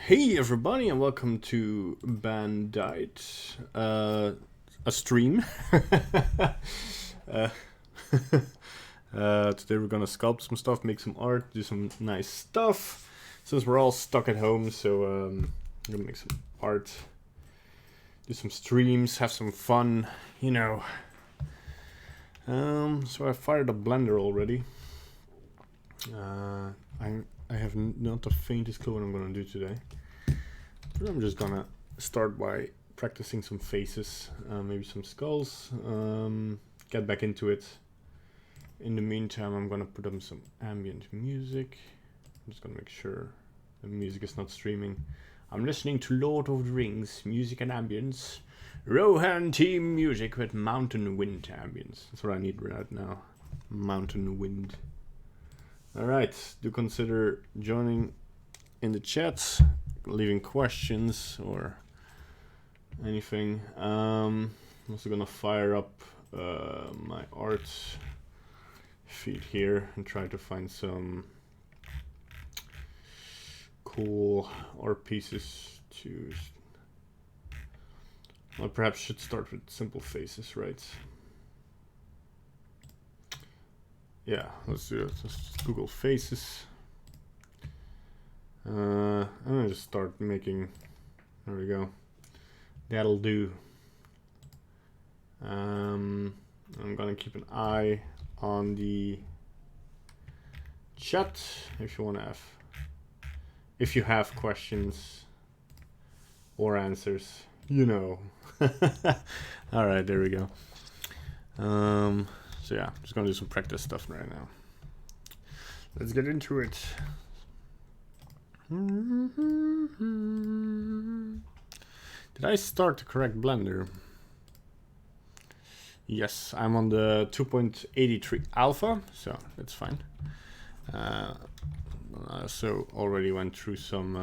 Hey everybody, and welcome to Bandite, a stream. uh, Today we're gonna sculpt some stuff, make some art, do some nice stuff. Since we're all stuck at home, so I'm gonna make some art, do some streams, have some fun, you know. So I fired up Blender already. I have not the faintest clue what I'm gonna do today. But I'm just gonna start by practicing some faces, maybe some skulls, get back into it. In the meantime, I'm gonna put on some ambient music. I'm just gonna make sure the music is not streaming. I'm listening to Lord of the Rings, music and ambience. Rohan team music with mountain wind ambience. That's what I need right now. Mountain wind. Alright, do consider joining in the chat, leaving questions or anything. I'm also gonna fire up my art feed here and try to find some cool art pieces to... Well, perhaps should start with simple faces, right? Yeah, let's do it. Let's just Google faces. I'm gonna just start making. There we go. That'll do. I'm gonna keep an eye on the chat if you have questions or answers, you know. All right, there we go. So yeah, I'm just gonna do some practice stuff right now. Let's get into it. Did I start the correct Blender? Yes, I'm on the 2.83 alpha, so that's fine. I also already went through some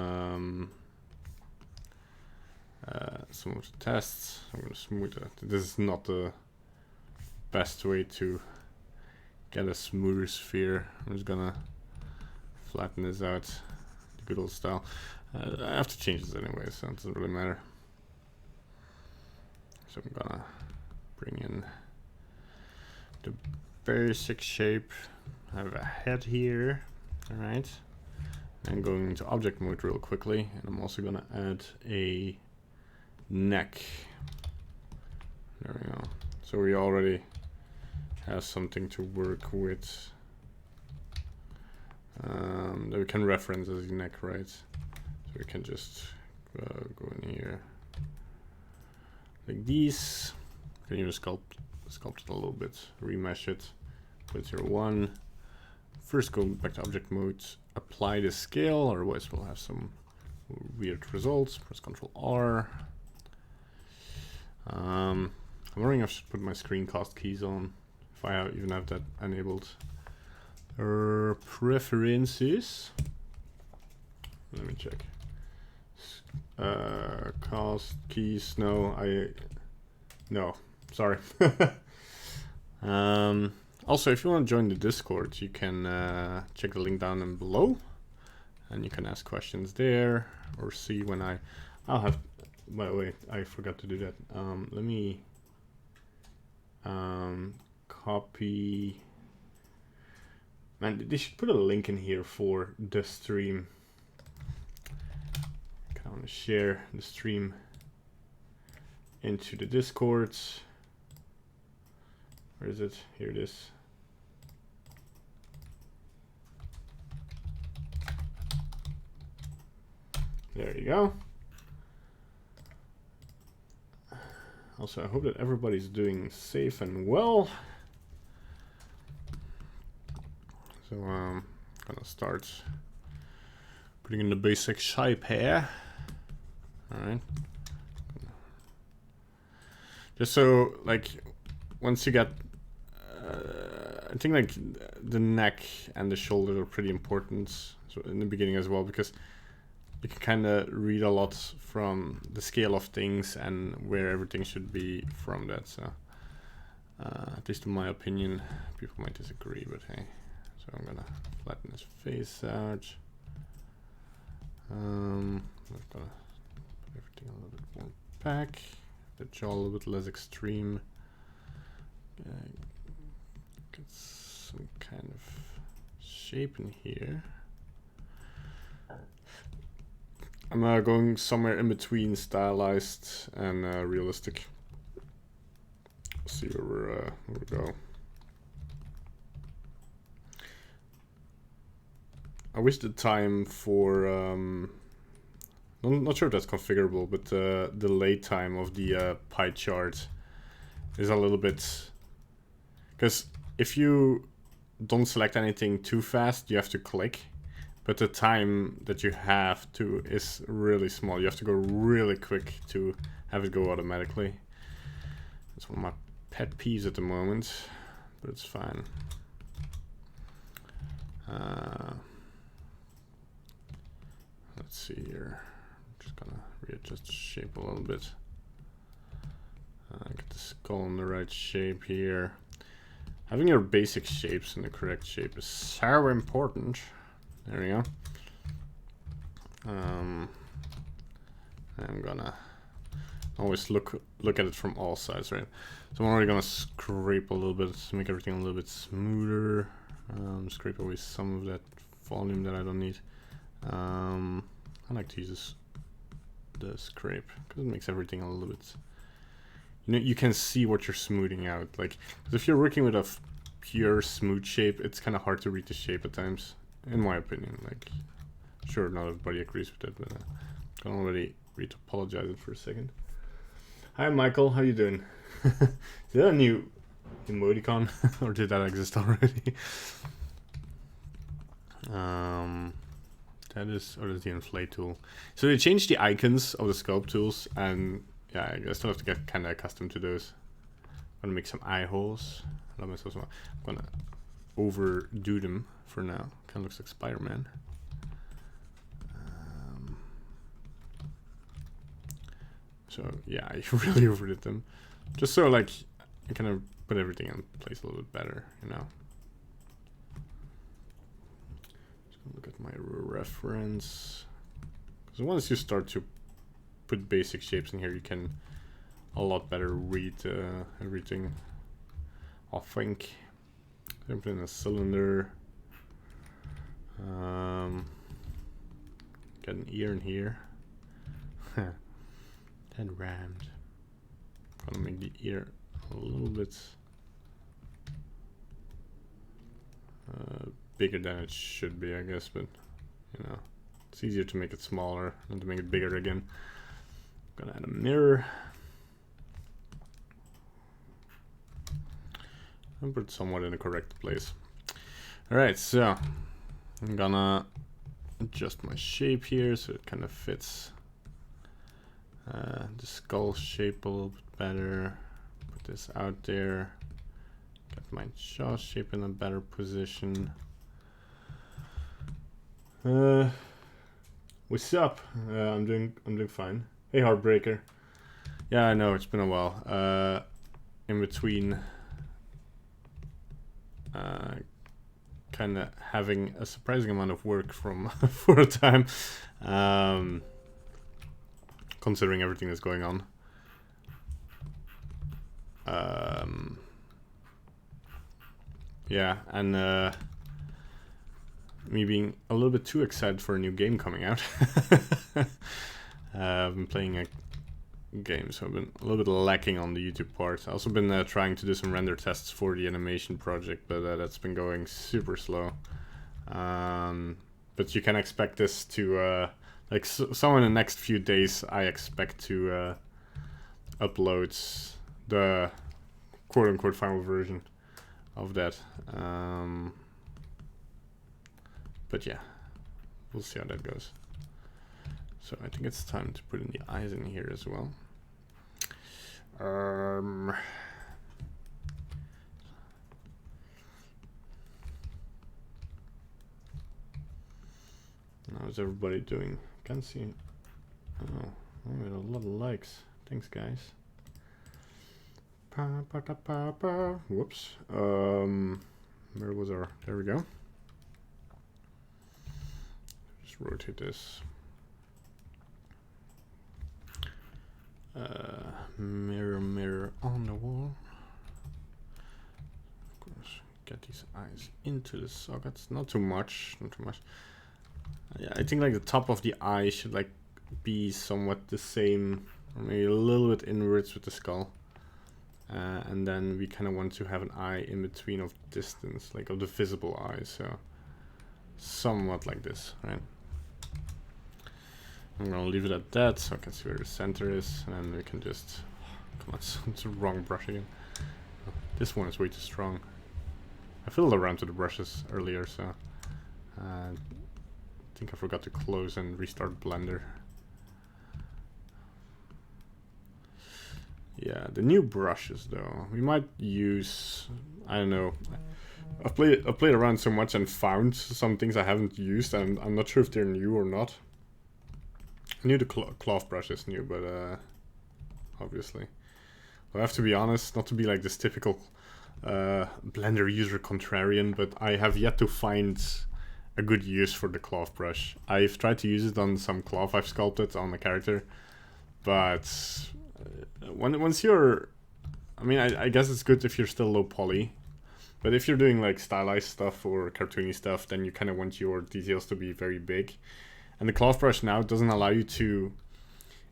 of the tests. I'm gonna smooth it. This is not the best way to get a smoother sphere. I'm just gonna flatten this out, the good old style. I have to change this anyway, so it doesn't really matter. So I'm gonna bring in the basic shape. I have a head here, all right. And going into object mode real quickly, and I'm also gonna add a neck. There we go. So we already have something to work with that we can reference as a neck, right? So we can just go in here like these. You can even sculpt it a little bit, remesh it, put 0.1. First go back to object mode, apply the scale, otherwise we'll have some weird results. Press Ctrl R. I'm wondering if I should put my screencast keys on, if I even have that enabled. Preferences. Let me check. Cast keys. No, sorry. Also, if you want to join the Discord, you can check the link down and below, and you can ask questions there or see when I'll have. By the way, I forgot to do that. Let me copy. Man, they should put a link in here for the stream. I want to share the stream into the Discord. Where is it? Here it is. There you go. Also, I hope that everybody's doing safe and well. So I'm gonna start putting in the basic shape here. All right. Just so, like, once you get, I think like the neck and the shoulder are pretty important so in the beginning as well, because you can kind of read a lot from the scale of things and where everything should be from that. So, at least in my opinion, people might disagree, but hey. So I'm gonna flatten his face out. I'm gonna put everything a little bit more back. The jaw a little bit less extreme. Get some kind of shape in here. I'm going somewhere in between stylized and realistic. See where we go. I wish the time for I'm not sure if that's configurable, but the delay time of the pie chart is a little bit, because if you don't select anything too fast, you have to click, but the time that you have to is really small. You have to go really quick to have it go automatically. It's one of my pet peeves at the moment, but it's fine. Let's see here. I'm just gonna readjust the shape a little bit. Get the skull in the right shape here. Having your basic shapes in the correct shape is so important. There we go. I'm gonna always look at it from all sides, right? So I'm already gonna scrape a little bit to make everything a little bit smoother. Scrape away some of that volume that I don't need. I like to use the scrape because it makes everything a little bit, you know, you can see what you're smoothing out. Like, if you're working with a pure smooth shape, it's kind of hard to read the shape at times, in my opinion. Like, sure, not everybody agrees with it, but I can already apologize it for a second. Hi, Michael. How you doing? Is that a new emoticon, or did that exist already? That is, or is the inflate tool. So they changed the icons of the sculpt tools, and yeah, I still have to get kind of accustomed to those. I'm gonna make some eye holes. I'm gonna overdo them for now. Kind of looks like Spider-Man. So yeah, I really overdid them, just so like I kind of put everything in place a little bit better, you know. Look at my reference, because once you start to put basic shapes in here, you can a lot better read everything. I think I'm putting a cylinder. Get an ear in here. And rammed. Gonna make the ear a little bit bigger than it should be, I guess, but you know, it's easier to make it smaller than to make it bigger again. I'm gonna add a mirror and put it somewhat in the correct place. Alright, so I'm gonna adjust my shape here so it kind of fits the skull shape a little bit better. Put this out there. Get my jaw shape in a better position. What's up? I'm doing fine. Hey, Heartbreaker. Yeah, I know it's been a while. In between, kind of having a surprising amount of work from for a time, considering everything that's going on. Yeah, and me being a little bit too excited for a new game coming out. I've been playing a game, so I've been a little bit lacking on the YouTube part. I've also been trying to do some render tests for the animation project, but that's been going super slow. But you can expect this to, like, so in the next few days, I expect to upload the quote-unquote final version of that. But yeah, we'll see how that goes. So I think it's time to put in the eyes in here as well. How's everybody doing? Can't see. Oh, we had a lot of likes. Thanks, guys. Whoops. Where was our? There we go. Just rotate this. Mirror, mirror on the wall. Of course, get these eyes into the sockets. Not too much, not too much. Yeah, I think like the top of the eye should like be somewhat the same, or maybe a little bit inwards with the skull. And then we kind of want to have an eye in between of distance, like of the visible eye, so somewhat like this, right? I'm gonna leave it at that so I can see where the center is, and then we can just, come on, it's the wrong brush again. This one is way too strong. I fiddled around with the brushes earlier, so I think I forgot to close and restart Blender. Yeah, the new brushes though, we might use, I don't know, I've played around so much and found some things I haven't used, and I'm not sure if they're new or not. I knew the cloth brush is new, but obviously. I have to be honest, not to be like this typical Blender user contrarian, but I have yet to find a good use for the cloth brush. I've tried to use it on some cloth I've sculpted on a character, but once you're, I mean, I guess it's good if you're still low poly, but if you're doing like stylized stuff or cartoony stuff, then you kind of want your details to be very big. And the cloth brush now doesn't allow you to,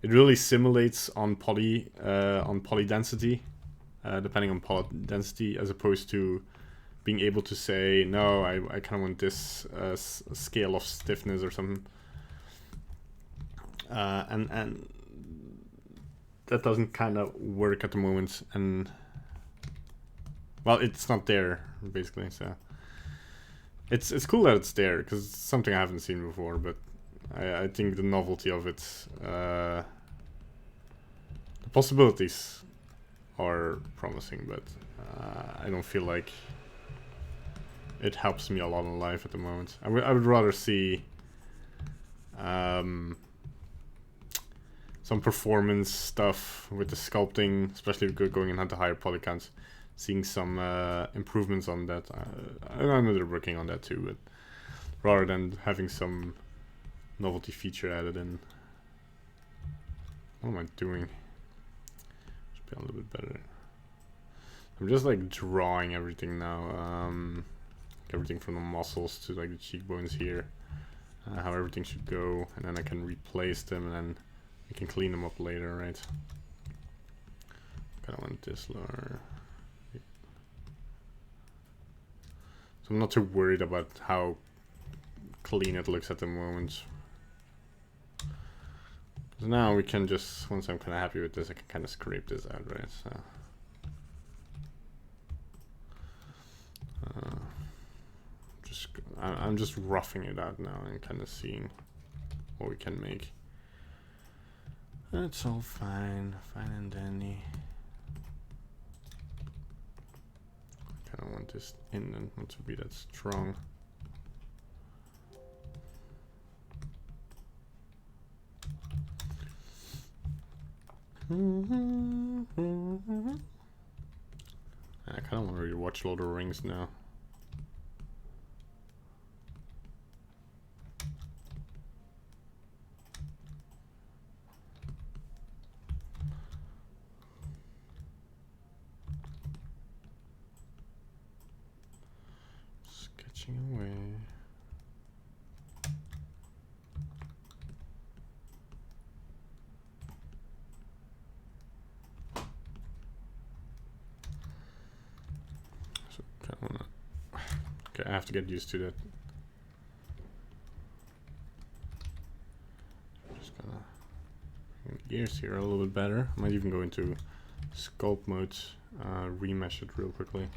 it really simulates on poly density, depending on poly density, as opposed to being able to say, no, I kind of want this scale of stiffness or something. And that doesn't kind of work at the moment, and well, it's not there basically. So it's cool that it's there because it's something I haven't seen before. But I think the novelty of it, the possibilities are promising, but I don't feel like it helps me a lot in life at the moment. I would rather see some performance stuff with the sculpting, especially going in at the higher poly counts, seeing some improvements on that. I know they're working on that too, but rather than having some novelty feature added in. What am I doing? Should be a little bit better. I'm just like drawing everything now. Everything from the muscles to like the cheekbones here. How everything should go, and then I can replace them, and then we can clean them up later, right? Kind of want this lower. So I'm not too worried about how clean it looks at the moment. So now we can just, once I'm kind of happy with this, I can kind of scrape this out, right? So I'm just roughing it out now and kind of seeing what we can make. It's all fine, fine and dandy. I kind of want this in and not to be that strong. I kind of want to rewatch Lord of the Rings now. Sketching away. Okay, I have to get used to that. Just gonna bring the gears here a little bit better. I might even go into sculpt mode, remesh it real quickly.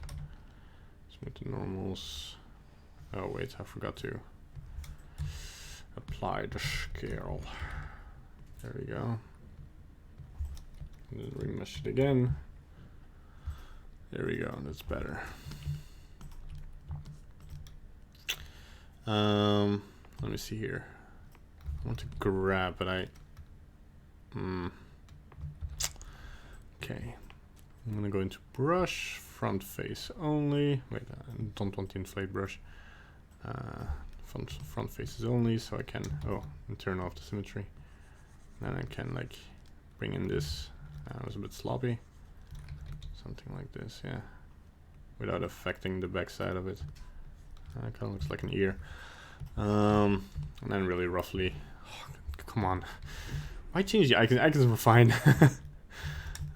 Smooth the normals. Oh wait, I forgot to apply the scale. There we go. And then remesh it again. There we go, that's better. Let me see here. I want to grab, but okay. I'm gonna go into brush, front face only. Wait, I don't want the inflate brush. Front faces only, so I can, and turn off the symmetry. Then I can like bring in this That was a bit sloppy. Something like this, yeah. Without affecting the backside of it. Kind of looks like an ear. And then really roughly. Oh, come on. Why change the icons? Icons were fine.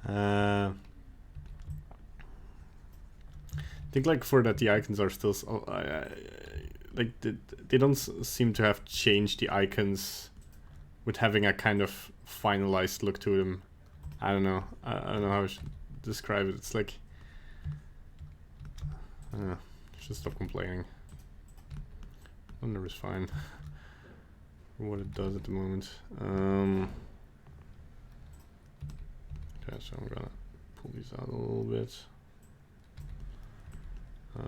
I think like for that the icons are still like they don't seem to have changed the icons with having a kind of finalized look to them. I don't know. I don't know how I should describe it. It's like should stop complaining. Wonder is fine for what it does at the moment. Okay, so I'm gonna pull these out a little bit. I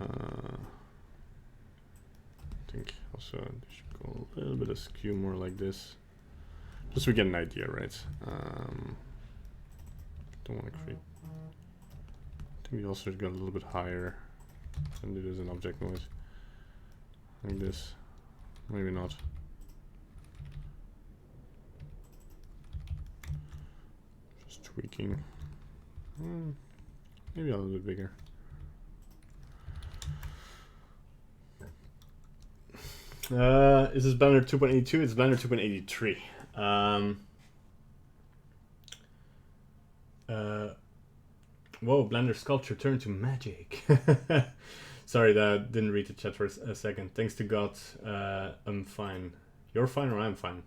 think also they should go a little bit askew, more like this, just so we get an idea, right? Don't want to create. I think we also should go a little bit higher and do this in object noise, like this. Maybe not. Just tweaking. Maybe a little bit bigger. Is this Blender 2.82? It's Blender 2.83. Whoa, Blender Sculpture turned to magic. Sorry, that didn't read the chat for a second. Thanks to God, I'm fine. You're fine or I'm fine?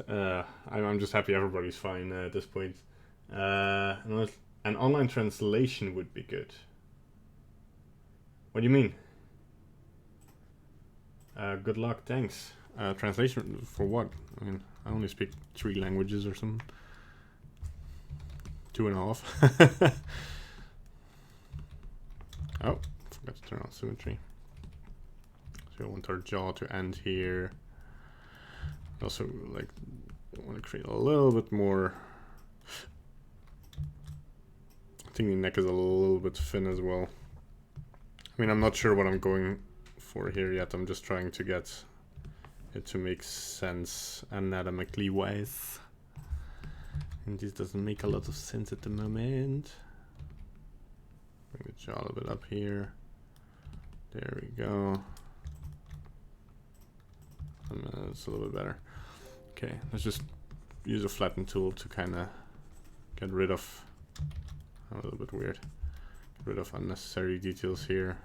I'm just happy everybody's fine at this point. An online translation would be good. What do you mean? Good luck, thanks. Translation for what? I mean, I only speak 3 languages or something. 2.5. Oh, forgot to turn on symmetry. So I want our jaw to end here. Also, like, I want to create a little bit more. I think the neck is a little bit thin as well. I mean, I'm not sure what I'm going for here yet. I'm just trying to get it to make sense anatomically wise. And this doesn't make a lot of sense at the moment. Bring the jaw a little bit up here. There we go. And it's a little bit better. Okay, let's just use a flatten tool to kind of get rid of a little bit weird. Get rid of unnecessary details here.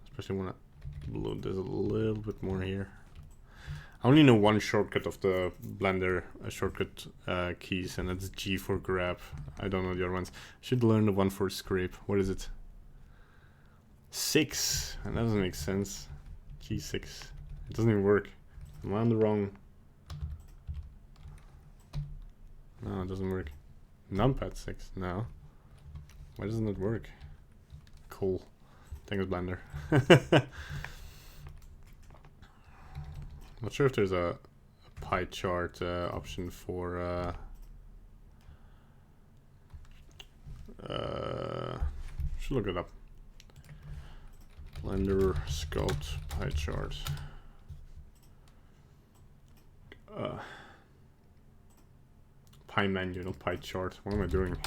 Especially want to bloat this a little bit more here. I only know one shortcut of the Blender shortcut keys, and that's G for grab. I don't know the other ones. I should learn the one for scrape. What is it? 6. And that doesn't make sense. G6. It doesn't even work. Am I on the wrong? No, it doesn't work. Numpad 6. No. Why doesn't it work? Cool. Thanks, Blender. Not sure if there's a pie chart option for should look it up. Blender sculpt pie chart. Pie menu, not pie chart. What am I doing?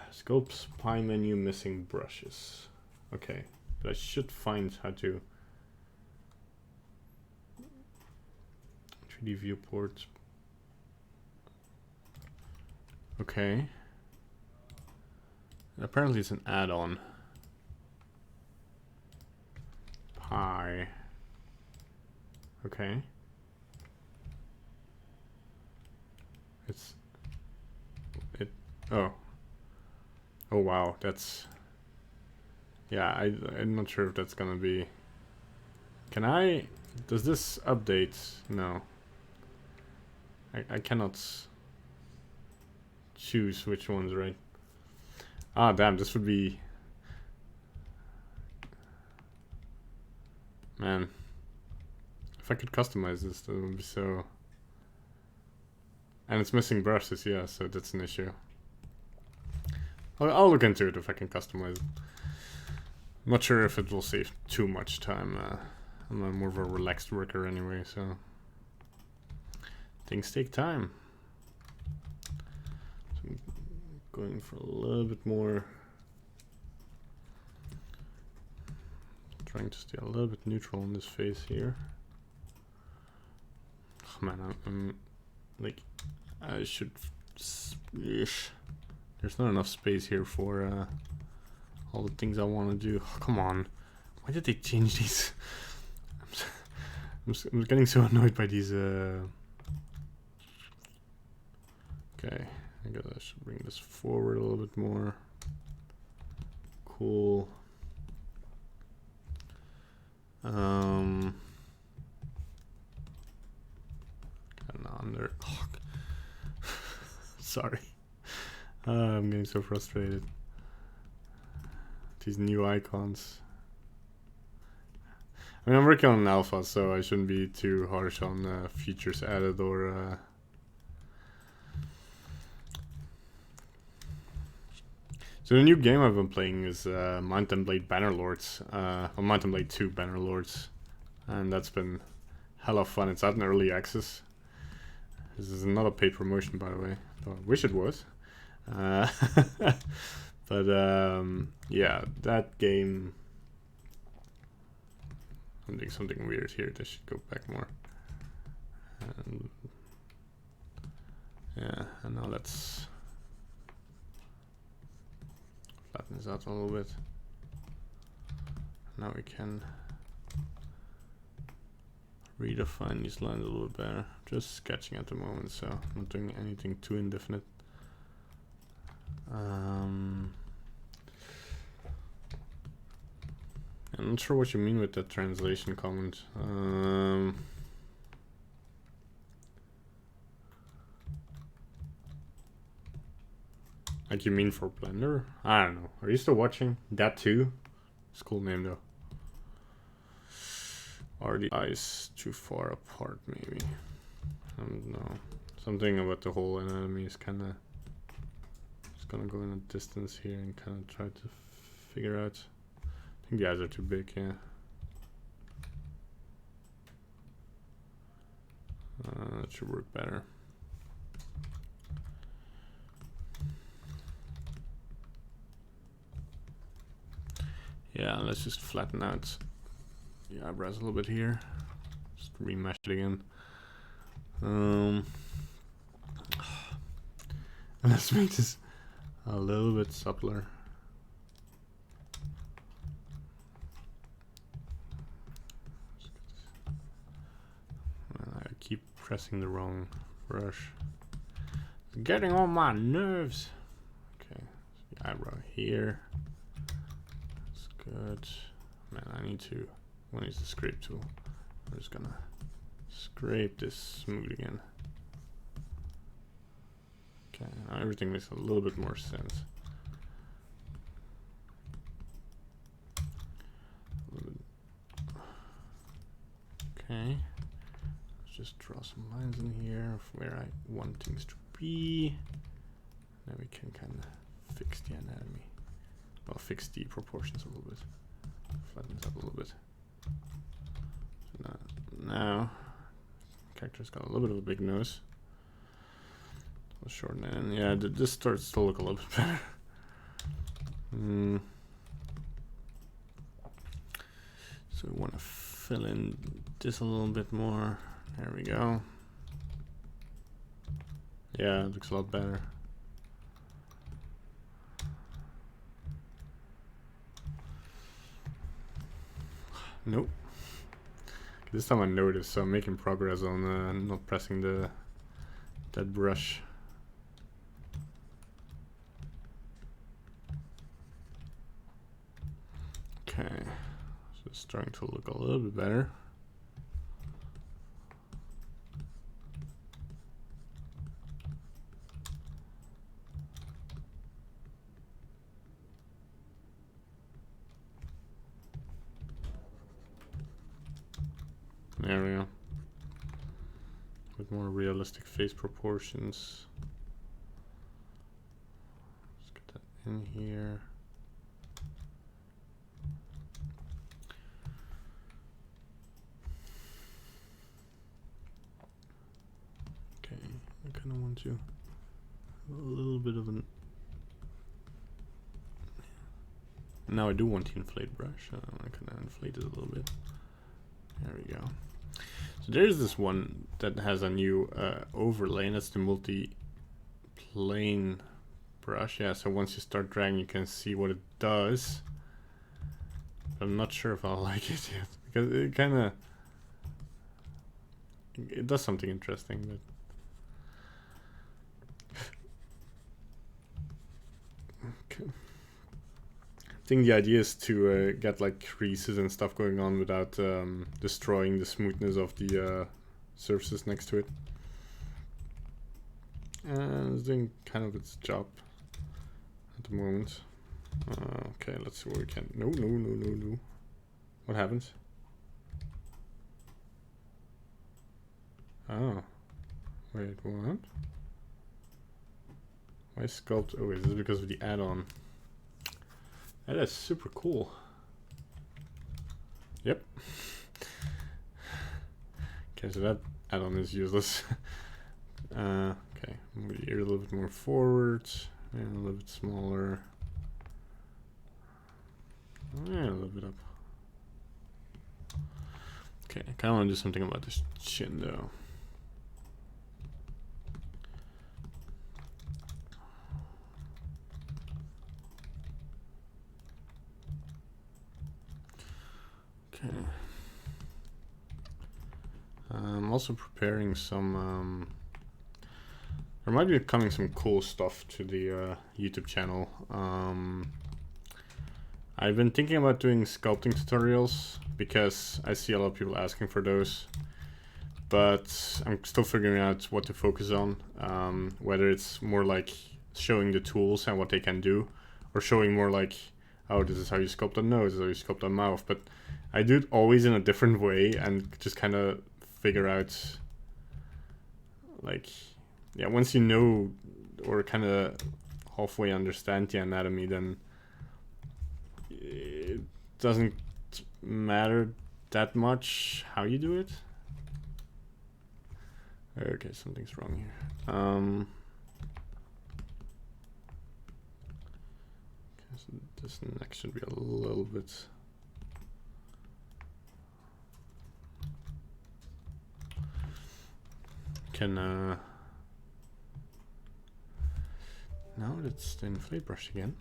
Sculpts pie menu missing brushes. Okay, but I should find how to 3D viewport. Okay. Apparently it's an add-on. Pie. Okay. Oh. Oh wow, that's... Yeah, I'm not sure if that's gonna be... Can I... Does this update? No. I cannot choose which ones, right? Ah, damn, this would be... Man. If I could customize this, that would be so... And it's missing brushes, yeah, so that's an issue. I'll look into it if I can customize it. I'm not sure if it will save too much time. I'm more of a relaxed worker anyway, so... things take time. So I'm going for a little bit more, trying to stay a little bit neutral on this face here. Oh man, I'm like, I should, there's not enough space here for all the things I want to do. Oh, come on, why did they change these? I'm getting so annoyed by these. Okay, I guess I should bring this forward a little bit more. Cool. Kind of under. Oh. Sorry. I'm getting so frustrated. These new icons. I mean, I'm working on an alpha, so I shouldn't be too harsh on features added or. So the new game I've been playing is Mount and Blade Bannerlords, or Mount and Blade 2 Bannerlords, and that's been hella fun. It's out in early access. This is not a paid promotion, by the way. Though I wish it was. But yeah, that game. I'm doing something weird here. This should go back more. And yeah, and now let's flatten this out a little bit. Now we can redefine these lines a little bit better. Just sketching at the moment, so I'm not doing anything too indefinite. I'm not sure what you mean with that translation comment. Like you mean for Blender? I don't know. Are you still watching? That too? It's a cool name though. Are the eyes too far apart maybe? I don't know. Something about the whole anatomy is kind of... Just gonna go in a distance here and kind of try to figure out. I think the eyes are too big, yeah. That should work better. Yeah, let's just flatten out the eyebrows a little bit here. Just remesh it again. And let's make this a little bit subtler. I keep pressing the wrong brush. It's getting on my nerves. Okay, so the eyebrow here. That's good. Man, I need to. When is the scrape tool? I'm just gonna scrape this smooth again. Okay, now everything makes a little bit more sense. Okay. Just draw some lines in here of where I want things to be. Then we can kind of fix the anatomy. Well, fix the proportions a little bit. Flatten this up a little bit. So now character's got a little bit of a big nose. I'll shorten it in. Yeah, this starts to look a little bit better. So we want to fill in this a little bit more. There we go. Yeah, it looks a lot better. Nope. This time I noticed, so I'm making progress on not pressing that brush. Okay, so it's starting to look a little bit better. There we go. With more realistic face proportions. Let's get that in here. want to a little bit of an. Now I do want the inflate brush. I can inflate it a little bit. There we go. So there's this one that has a new overlay, and that's the multi-plane brush. Yeah, so once you start dragging, you can see what it does. But I'm not sure if I'll like it yet, because it kind of it does something interesting. But okay. I think the idea is to get like creases and stuff going on without destroying the smoothness of the surfaces next to it. And it's doing kind of its job at the moment. Okay, let's see what we can. No. What happens? Oh. Wait, what? Why sculpt? Oh, is this because of the add-on? That is super cool. Yep. Okay, so that add-on is useless. Okay, move the ear a little bit more forward, and a little bit smaller, and a little bit up. Okay, I kind of want to do something about this chin though. Okay. I'm also preparing some. There might be coming some cool stuff to the YouTube channel. I've been thinking about doing sculpting tutorials because I see a lot of people asking for those, but I'm still figuring out what to focus on. Whether it's more like showing the tools and what they can do, or showing more like, oh, this is how you sculpt a nose, this is how you sculpt a mouth. But I do it always in a different way and just kind of figure out, like, yeah, once you know or kind of halfway understand the anatomy, then it doesn't matter that much how you do it. Okay, something's wrong here. Okay, so this neck should be a little bit. Can now let's the inflate brush again.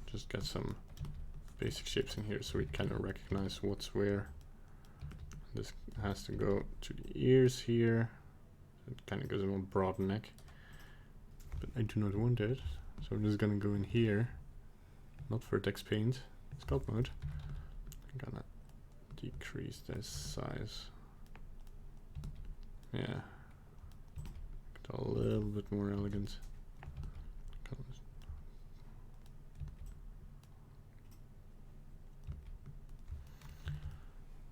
Just get some basic shapes in here so we kind of recognize what's where. This has to go to the ears here. It kind of goes in a broad neck, but I do not want it, so I'm just gonna go in here, not vertex paint, sculpt mode. I'm gonna decrease this size. Yeah, get a little bit more elegant.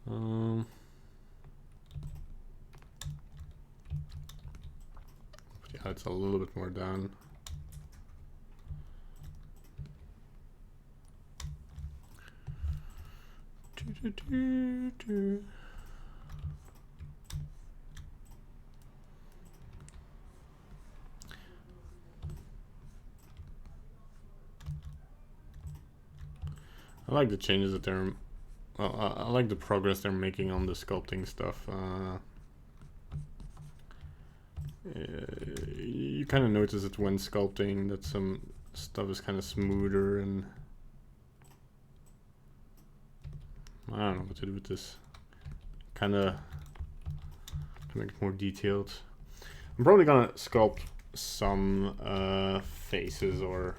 Yeah, it's a little bit more down. I like the changes that they're. Well, I like the progress they're making on the sculpting stuff. You kind of notice it when sculpting that some stuff is kind of smoother, and I don't know what to do with this. Kind of make it more detailed. I'm probably gonna sculpt some faces or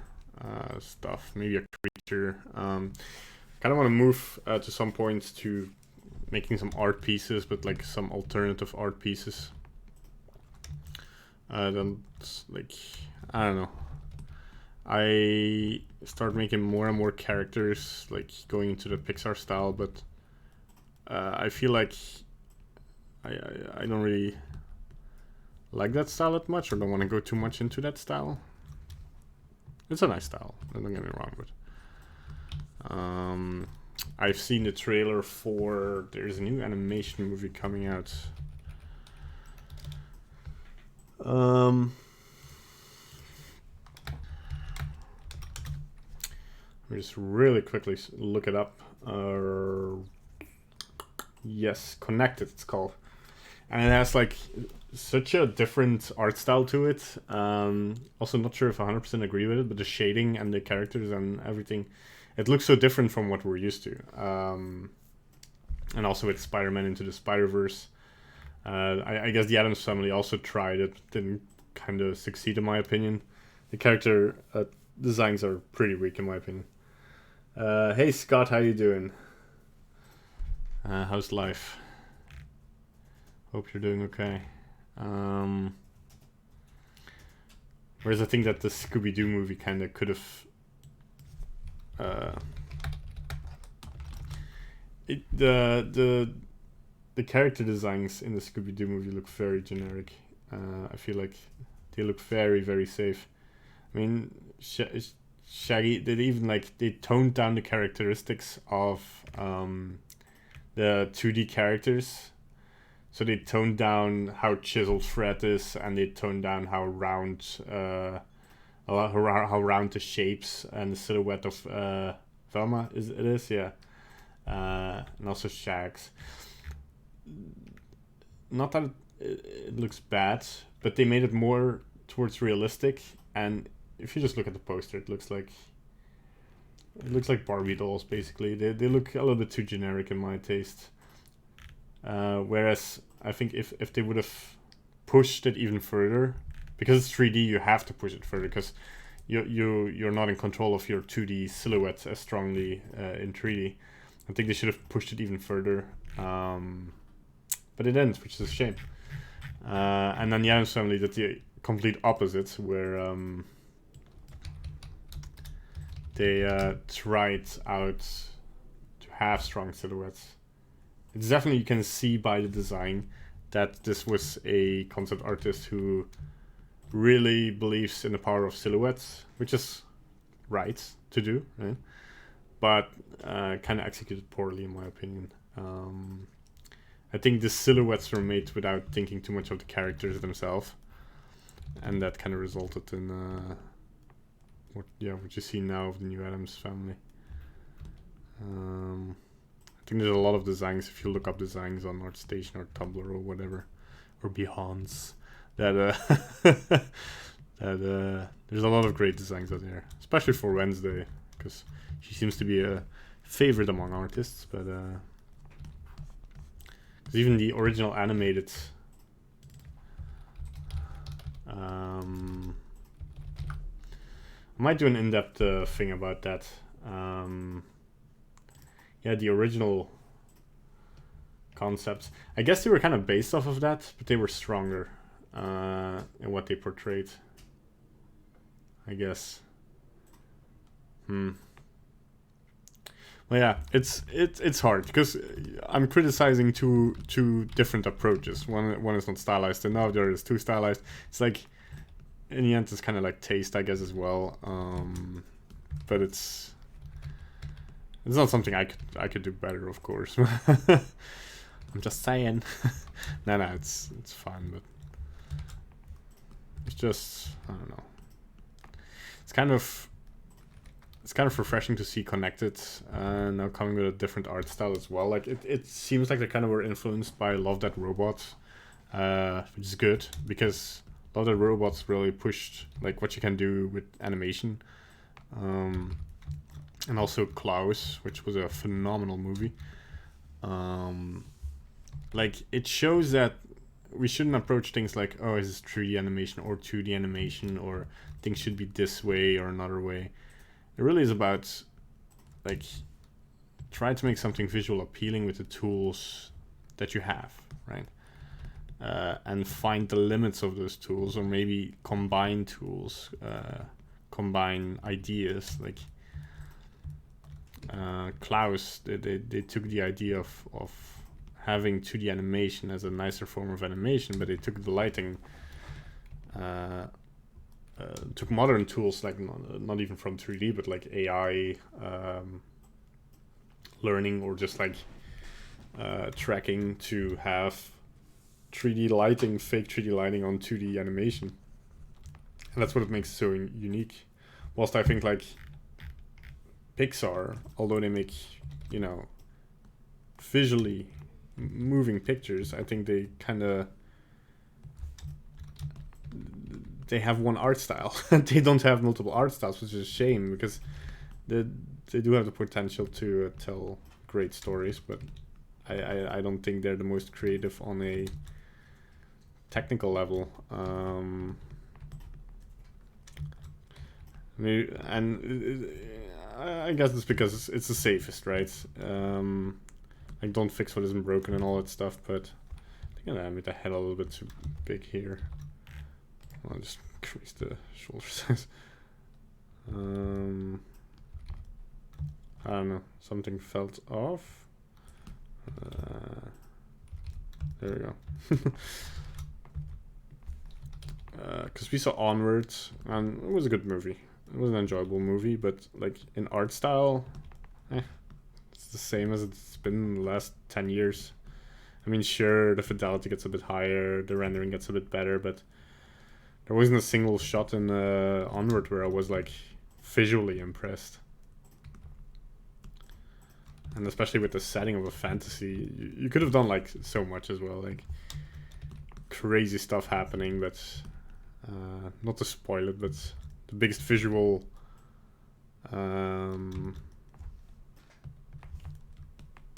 stuff, maybe a creature. Kind of want to move to some point to making some art pieces, but like some alternative art pieces. Then, like, I don't know. I start making more and more characters, like going into the Pixar style, but I feel like I don't really like that style that much, or don't want to go too much into that style. It's a nice style, don't get me wrong, but I've seen the trailer for, there's a new animation movie coming out. Let me just really quickly look it up. Yes, Connected it's called. And it has like such a different art style to it. Also not sure if I 100% agree with it, but the shading and the characters and everything, it looks so different from what we're used to. And also with Spider-Man Into the Spider-Verse. I guess the Addams Family also tried it, didn't kind of succeed in my opinion. The character designs are pretty weak in my opinion. Hey Scott, how you doing? How's life? Hope you're doing okay. Whereas I think that the Scooby-Doo movie kind of could have... the character designs in the Scooby-Doo movie look very generic. I feel like they look very, very safe. I mean, Shaggy, they toned down the characteristics of the 2D characters. So they toned down how chiseled Fred is, and they toned down how round, how round the shapes and the silhouette of Velma is, yeah, and also Shags. Not that it looks bad, but they made it more towards realistic. And if you just look at the poster, it looks like Barbie dolls basically. They look a little bit too generic in my taste. Whereas I think if they would have pushed it even further, because it's 3D, you have to push it further because you're not in control of your 2D silhouettes as strongly in 3D. I think they should have pushed it even further, but it didn't, which is a shame. And then the Addams Family did the complete opposite, where they tried out to have strong silhouettes. It's definitely, you can see by the design that this was a concept artist who really believes in the power of silhouettes, which is right to do, right? But kind of executed poorly in my opinion. I think the silhouettes were made without thinking too much of the characters themselves, and that kind of resulted in what you see now of the new Addams Family. I think there's a lot of designs, if you look up designs on ArtStation or Tumblr or whatever, or Behance, that there's a lot of great designs out there, especially for Wednesday, because she seems to be a favorite among artists. But even the original animated I might do an in-depth thing about that. Yeah, the original concepts, I guess they were kind of based off of that, but they were stronger in what they portrayed, I guess. Well, yeah, it's hard because I'm criticizing two different approaches. One is not stylized enough, the other is too stylized. It's like, in the end, it's kind of like taste, I guess, as well. But it's not something I could do better, of course. I'm just saying. no, it's fine, but it's just, I don't know. It's kind of refreshing to see Connected now coming with a different art style as well. Like it seems like they kind of were influenced by Love, Death, Robots, which is good because Love, Death, Robots really pushed like what you can do with animation. And also Klaus, which was a phenomenal movie. Like, it shows that we shouldn't approach things like, oh, is this 3D animation or 2D animation, or things should be this way or another way. It really is about, like, try to make something visual appealing with the tools that you have, right? And find the limits of those tools, or maybe combine tools, combine ideas, like... Klaus, they took the idea of having 2D animation as a nicer form of animation, but they took the lighting, took modern tools like not even from 3D, but like AI learning or just like tracking to have 3D lighting, fake 3D lighting on 2D animation. And that's what it makes it so unique. Whilst I think like Pixar, although they make, you know, visually moving pictures, I think they kind of, they have one art style. They don't have multiple art styles, which is a shame because they do have the potential to tell great stories, but I don't think they're the most creative on a technical level. I guess it's because it's the safest, right? Like don't fix what isn't broken and all that stuff, but I think I made the head a little bit too big here. I'll just increase the shoulder size. I don't know, something felt off. There we go. Because we saw Onwards, and it was a good movie. It was an enjoyable movie, but like in art style, it's the same as it's been in the last 10 years. I mean, sure, the fidelity gets a bit higher, the rendering gets a bit better, but there wasn't a single shot in Onward where I was like visually impressed. And especially with the setting of a fantasy, you could have done like so much as well, like crazy stuff happening, but not to spoil it, but the biggest visual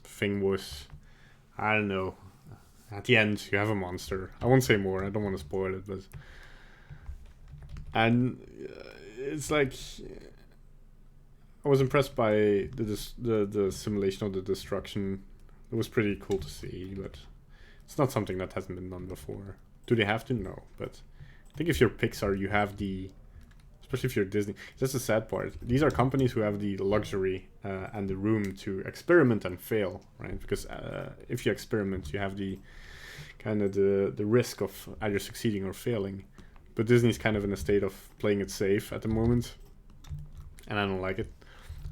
thing was, I don't know, at the end you have a monster. I won't say more, I don't want to spoil it, but and it's like I was impressed by the simulation of the destruction. It was pretty cool to see, but it's not something that hasn't been done before. Do they have to? No, but I think if you're Pixar, you have the, especially if you're Disney, that's the sad part. These are companies who have the luxury and the room to experiment and fail, right? Because if you experiment, you have the kind of the risk of either succeeding or failing. But Disney's kind of in a state of playing it safe at the moment, and I don't like it.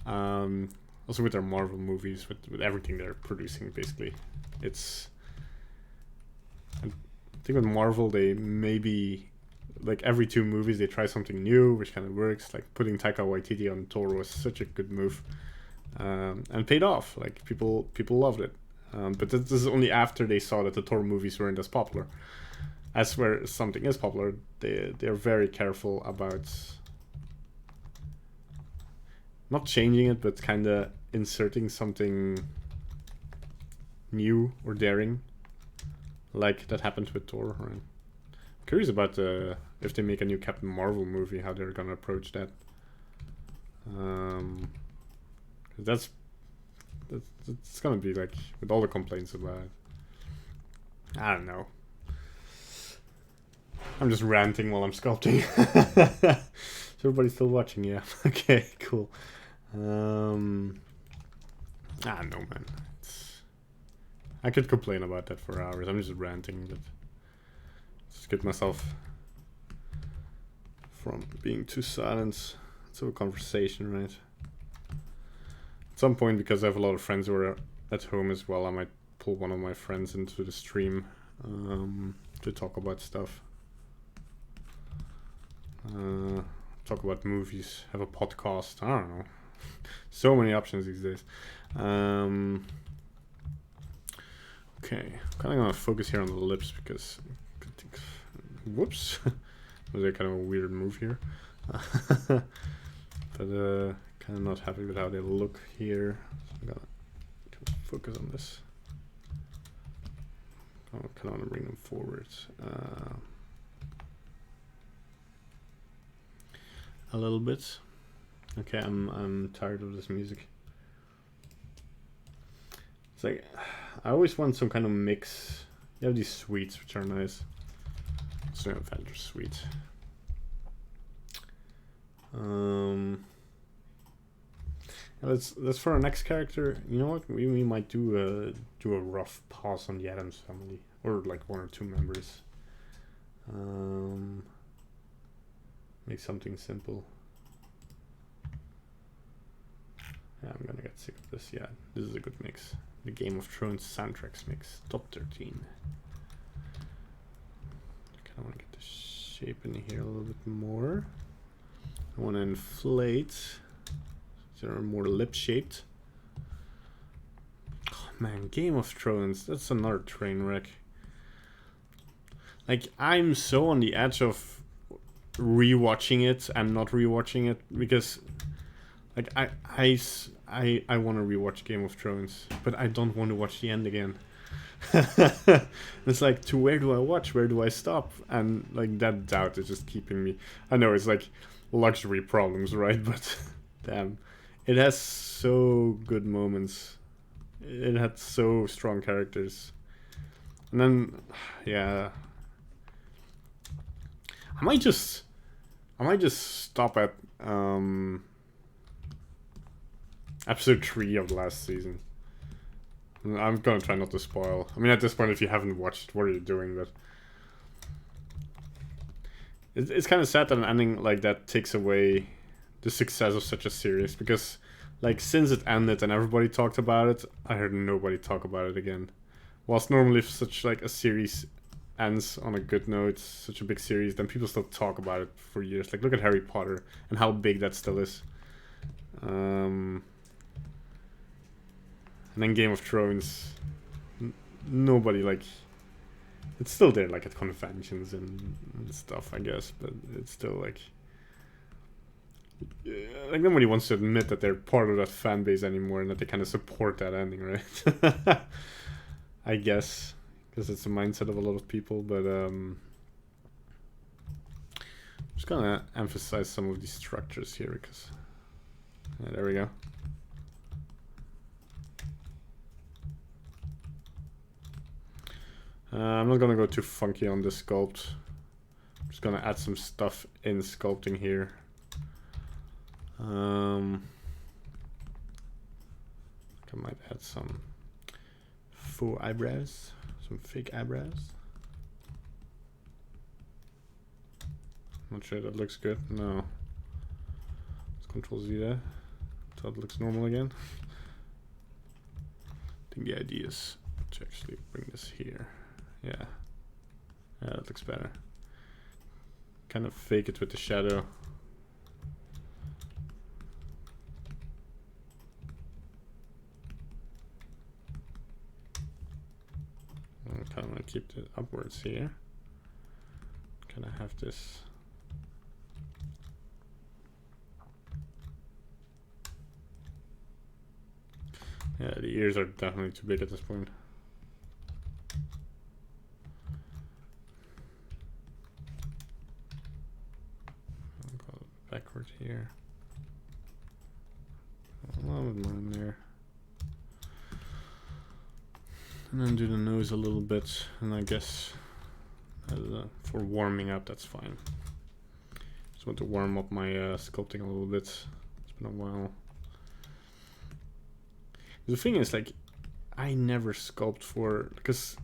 Also with their Marvel movies, with everything they're producing, basically, it's. I think with Marvel, they maybe, like every 2 movies, they try something new, which kind of works. Like putting Taika Waititi on Thor was such a good move, and paid off. Like people loved it. But this is only after they saw that the Thor movies weren't as popular. As where something is popular, they're very careful about not changing it, but kind of inserting something new or daring, like that happened with Thor. Right? I'm curious about if they make a new Captain Marvel movie, how they're gonna approach that. That's it's gonna be like, with all the complaints about it, I don't know. I'm just ranting while I'm sculpting. Is everybody still watching? Yeah. Okay, cool. I don't know, man. I could complain about that for hours. I'm just ranting, but just get myself from being too silent. Let's have a conversation, right? At some point, because I have a lot of friends who are at home as well, I might pull one of my friends into the stream to talk about stuff. Talk about movies, have a podcast, I don't know. So many options these days. Okay, I'm kind of going to focus here on the lips because, whoops, was a kind of a weird move here. But kind of not happy with how they look here. So I'm going to focus on this. I kind of want to bring them forward. A little bit. Okay, I'm tired of this music. It's like I always want some kind of mix. You have these sweets which are nice. So Avenger sweet. Let's for our next character. You know what? We might do a rough pause on the Addams Family, or like 1 or 2 members. Make something simple. Yeah, I'm gonna get sick of this. Yeah, this is a good mix. The Game of Thrones soundtracks mix, top 13. I kind of want to get the shape in here a little bit more. I want to inflate, so they're more lip-shaped. Oh man, Game of Thrones, that's another train wreck. Like, I'm so on the edge of rewatching it and not rewatching it, because like I want to rewatch Game of Thrones, but I don't want to watch the end again. It's like, to where do I watch? Where do I stop? And like that doubt is just keeping me. I know it's like luxury problems, right? But damn, it has so good moments. It had so strong characters, and then yeah, I might just stop at episode 3 of the last season. I'm gonna try not to spoil. I mean, at this point, if you haven't watched, what are you doing? But it's kind of sad that an ending like that takes away the success of such a series, because like since it ended and everybody talked about it, I heard nobody talk about it again. Whilst normally if such like a series ends on a good note, such a big series, then people still talk about it for years. Like look at Harry Potter and how big that still is. And then Game of Thrones, nobody like, it's still there like at conventions and stuff, I guess, but it's still like nobody wants to admit that they're part of that fan base anymore and that they kind of support that ending, right? I guess, because it's the mindset of a lot of people, but I'm just gonna emphasize some of these structures here, because there we go. I'm not gonna go too funky on this sculpt. I'm just gonna add some stuff in sculpting here. I might add some faux eyebrows, some fake eyebrows. Not sure that looks good. No. Let's Control Z that. So it looks normal again. I think the idea is to actually bring this here. Yeah, that looks better. Kind of fake it with the shadow. I kind of want to keep it upwards here. Kind of have this. Yeah, the ears are definitely too big at this point. Backward here. A little bit more in there. And then do the nose a little bit. And I guess for warming up, that's fine. Just want to warm up my sculpting a little bit. It's been a while. The thing is, like, I never sculpt for, because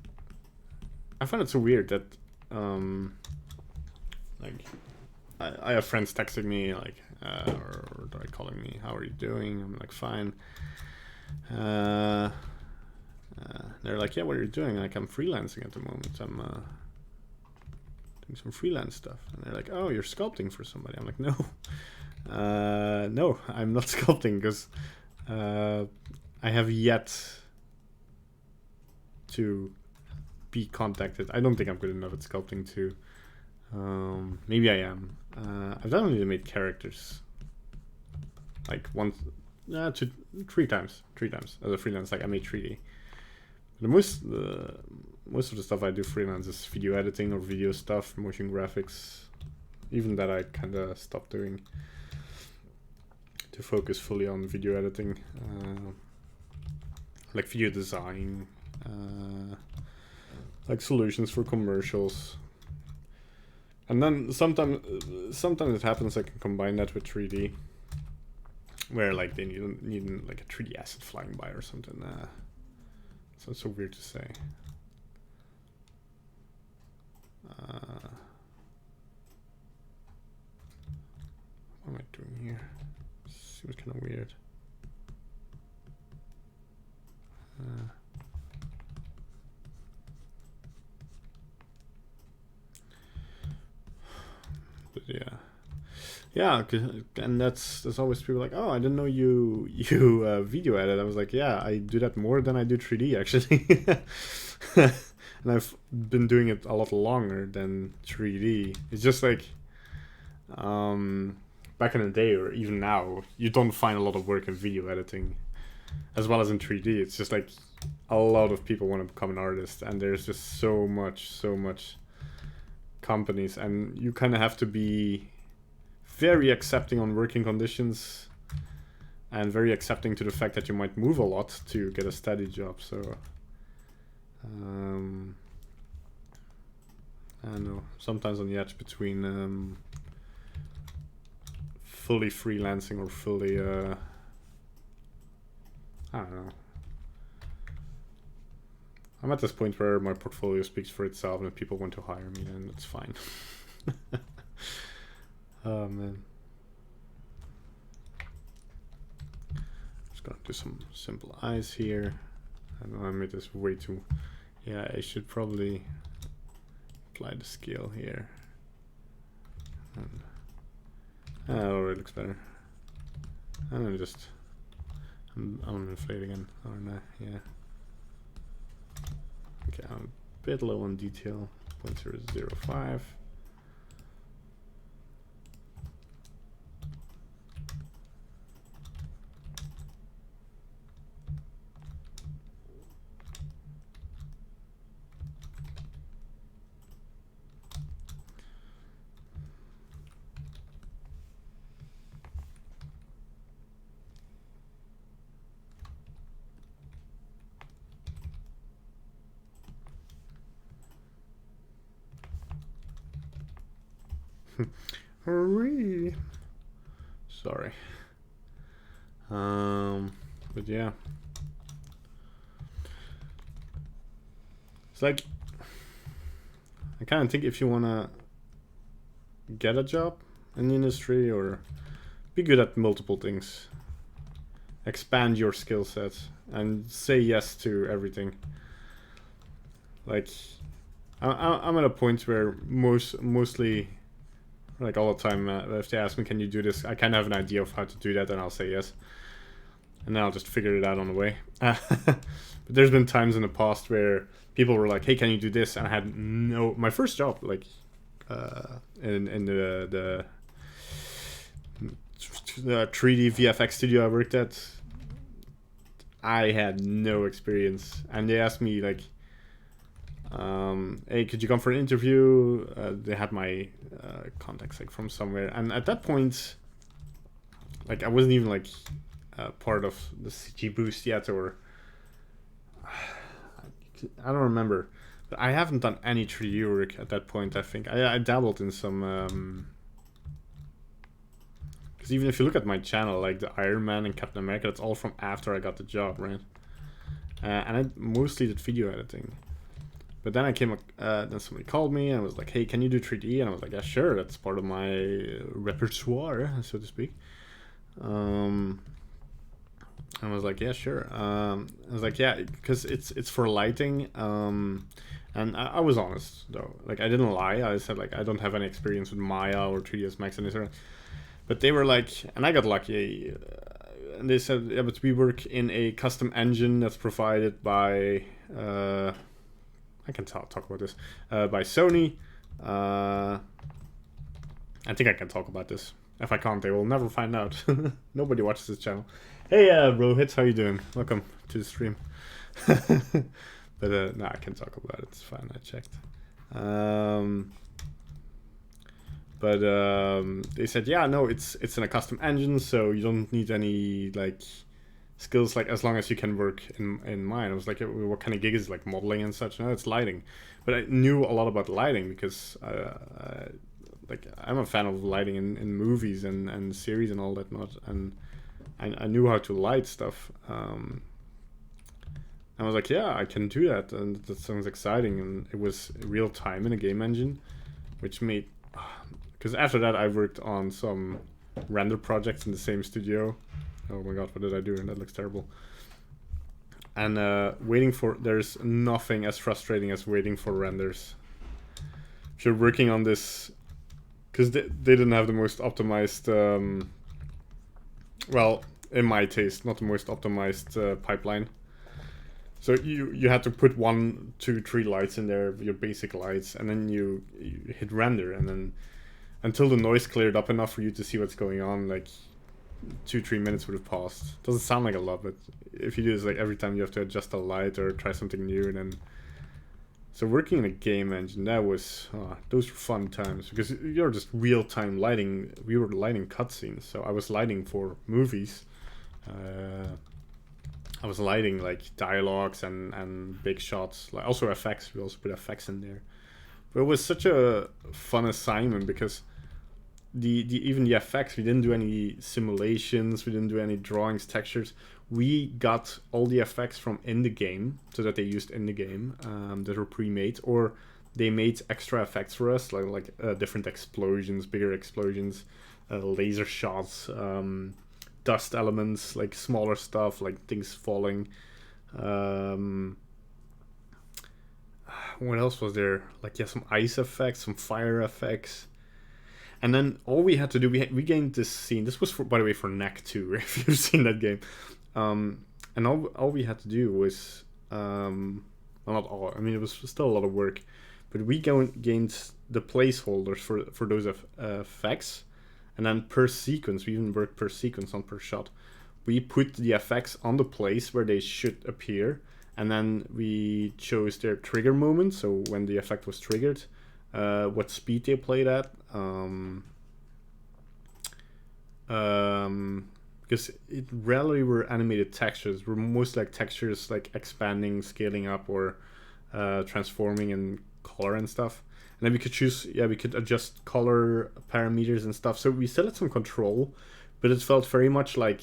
I find it so weird that like I have friends texting me like or like calling me, how are you doing? I'm like, fine. They're like, yeah, what are you doing? Like, I'm freelancing at the moment. I'm doing some freelance stuff. And they're like, oh, you're sculpting for somebody. I'm like, no. No, I'm not sculpting, because I have yet to be contacted. I don't think I'm good enough at sculpting to. Maybe I am. I've definitely made characters like once, three times as a freelance. Like I made 3D. The most of the stuff I do freelance is video editing or video stuff, motion graphics. Even that I kind of stopped doing to focus fully on video editing, like video design, like solutions for commercials. And then sometimes it happens I can combine that with 3D, where like they need like a 3D asset flying by or something. Sounds so weird to say. What am I doing here? Seems kind of weird. yeah, and that's always people like, oh, I didn't know you video edit. I was like, yeah, I do that more than I do 3D actually. And I've been doing it a lot longer than 3D. It's just like back in the day, or even now, you don't find a lot of work in video editing as well as in 3D. It's just like a lot of people want to become an artist, and there's just so much companies, and you kind of have to be very accepting on working conditions and very accepting to the fact that you might move a lot to get a steady job. So I don't know, sometimes on the edge between fully freelancing or fully I don't know. I'm at this point where my portfolio speaks for itself, and if people want to hire me, then it's fine. Oh man. Just gonna do some simple eyes here. I know I made this way too... Yeah, I should probably apply the scale here. And that already looks better. And then just... I'm inflate again, aren't I? Yeah. Okay, I'm a bit low on detail. 0.005. Hurry. Sorry. But yeah. It's like, I kind of think if you want to get a job in the industry or be good at multiple things, expand your skill set and say yes to everything. Like, I'm at a point where mostly, like all the time, if they ask me, can you do this? I kind of have an idea of how to do that, and I'll say yes. And then I'll just figure it out on the way. But there's been times in the past where people were like, hey, can you do this? And I had my first job, like, in the 3D VFX studio I worked at, I had no experience. And they asked me, like, hey, could you come for an interview? They had my contacts, like, from somewhere. And at that point, like, I wasn't even, like, part of the CG Boost yet, or I don't remember. But I haven't done any 3D work at that point, I think. I dabbled in some... Because even if you look at my channel, like the Iron Man and Captain America, that's all from after I got the job, right? And I mostly did video editing. But then then somebody called me and was like, hey, can you do 3D? And I was like, yeah, sure, that's part of my repertoire, so to speak. I was like, yeah, sure. I was like, yeah, because it's for lighting. And I was honest, though. Like, I didn't lie. I said, like, I don't have any experience with Maya or 3ds Max and this. But they were like, and I got lucky. And they said, yeah, but we work in a custom engine that's provided by... I can talk about this. By Sony. I think I can talk about this. If I can't, they will never find out. Nobody watches this channel. Hey, Rohit, how you doing? Welcome to the stream. But no, I can talk about it. It's fine. I checked. But they said, yeah, no, it's in a custom engine, so you don't need any like skills, like as long as you can work in mine. I was like, what kind of gig is it, like modeling and such? No, it's lighting. But I knew a lot about lighting because like I'm a fan of lighting in movies and series and all that. And I knew how to light stuff. I was like, yeah, I can do that, and that sounds exciting. And it was real time in a game engine, which made... Because after that, I worked on some render projects in the same studio. Oh my god, what did I do? That looks terrible. And there's nothing as frustrating as waiting for renders. If you're working on this because they didn't have the most optimized, well, in my taste, not the most optimized pipeline. So you had to put 1, 2, 3 lights in there, your basic lights, and then you hit render, and then until the noise cleared up enough for you to see what's going on, like 2-3 minutes would have passed. Doesn't sound like a lot, but if you do this like every time you have to adjust a light or try something new, and then so working in a game engine, that was those were fun times, because you're just real-time lighting. We were lighting cutscenes, so I was lighting for movies. I was lighting like dialogues and big shots, like also effects. We also put effects in there, but it was such a fun assignment because even the effects, we didn't do any simulations, we didn't do any drawings, textures. We got all the effects from in the game, so that they used in the game, that were pre-made, or they made extra effects for us, like different explosions, bigger explosions, laser shots, dust elements, like smaller stuff, like things falling. What else was there? Like, yeah, some ice effects, some fire effects. And then all we had to do, we gained this scene. This was, by the way, for NEC 2, if you've seen that game. And all we had to do was, well, not all, I mean, it was still a lot of work, but we gained the placeholders for those effects. And then per sequence, we even worked per sequence, not per shot. We put the effects on the place where they should appear, and then we chose their trigger moment, so when the effect was triggered, what speed they played at, because it rarely were animated textures. Were most like textures like expanding, scaling up, or transforming in color and stuff. And then we could choose, we could adjust color parameters and stuff. So we still had some control, but it felt very much like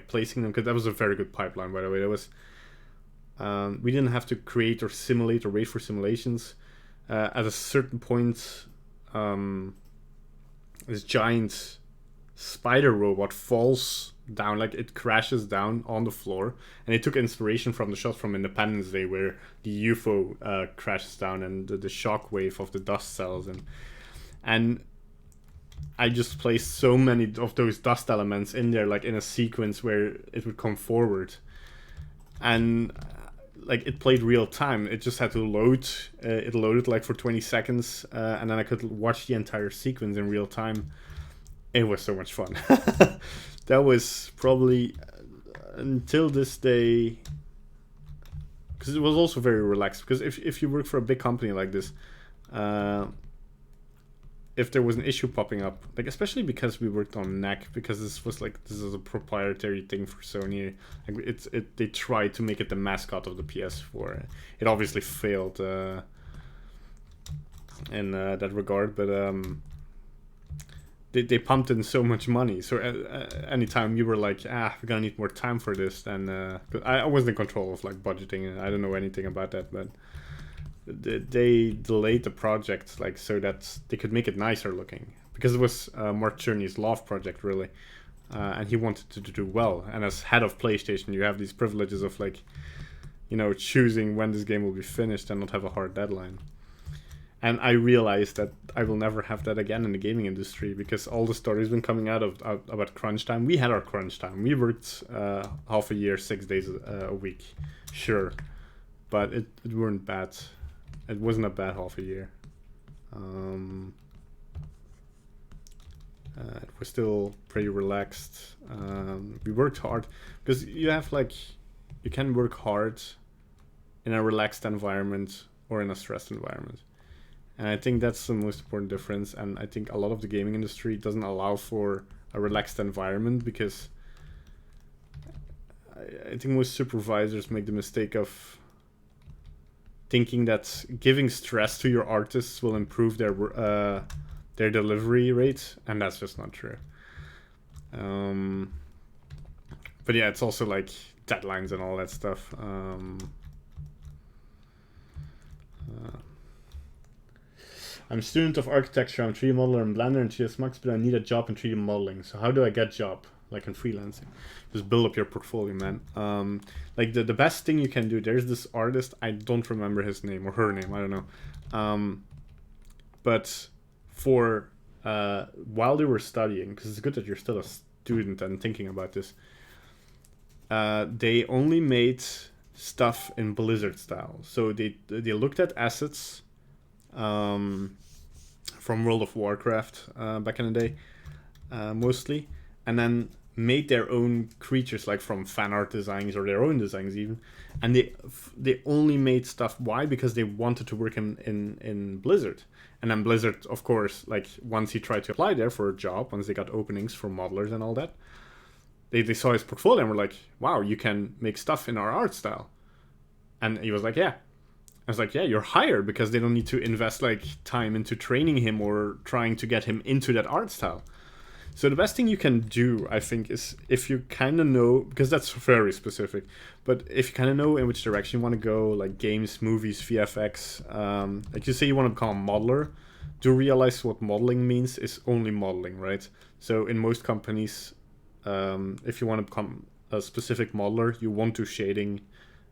placing them, because that was a very good pipeline, by the way. That was, we didn't have to create or simulate or wait for simulations. At a certain point, this giant spider robot falls down, like it crashes down on the floor, and they took inspiration from the shot from Independence Day where the UFO crashes down and the shock wave of the dust cells, and I just placed so many of those dust elements in there, like in a sequence where it would come forward, and like it played real time. It just had to load. It loaded like for 20 seconds, and then I could watch the entire sequence in real time. It was so much fun. That was probably until this day, because it was also very relaxed. Because if you work for a big company like this, if there was an issue popping up, like especially because we worked on NEC, because this is a proprietary thing for Sony. Like they tried to make it the mascot of the PS4. It obviously failed in that regard, but they pumped in so much money. So anytime you were like, we're gonna need more time for this, then I wasn't in control of like budgeting. I don't know anything about that, but they delayed the project like so that they could make it nicer looking, because it was Mark Cerny's love project, really, and he wanted to do well. And as head of PlayStation, you have these privileges of like, choosing when this game will be finished and not have a hard deadline. And I realized that I will never have that again in the gaming industry, because all the stories been coming out about crunch time. We had our crunch time. We worked half a year, 6 days a week, sure, but it weren't bad. It wasn't a bad half a year. It was still pretty relaxed. We worked hard, because you can work hard in a relaxed environment or in a stressed environment. And I think that's the most important difference. And I think a lot of the gaming industry doesn't allow for a relaxed environment, because I think most supervisors make the mistake of thinking that giving stress to your artists will improve their delivery rate, and that's just not true. But yeah, it's also like deadlines and all that stuff. I'm a student of architecture. I'm 3D modeler in Blender and 3ds Max, but I need a job in 3D modeling. So how do I get a job, like in freelancing? Just build up your portfolio, man. Like the best thing you can do, there's this artist, I don't remember his name or her name, I don't know. But for while they were studying, because it's good that you're still a student and thinking about this. They only made stuff in Blizzard style. So they looked at assets from World of Warcraft back in the day, mostly, and then made their own creatures, like from fan art designs or their own designs even. And they only made stuff. Why? Because they wanted to work in Blizzard. And then Blizzard, of course, like once he tried to apply there for a job, once they got openings for modelers and all that, they saw his portfolio and were like, wow, you can make stuff in our art style. And he was like, yeah. I was like, yeah, you're hired, because they don't need to invest like time into training him or trying to get him into that art style. So the best thing you can do, I think, is if you kind of know, because that's very specific, but if you kind of know in which direction you want to go, like games, movies, VFX, like you say you want to become a modeler, do realize what modeling means is only modeling, right? So in most companies, if you want to become a specific modeler, you won't do shading.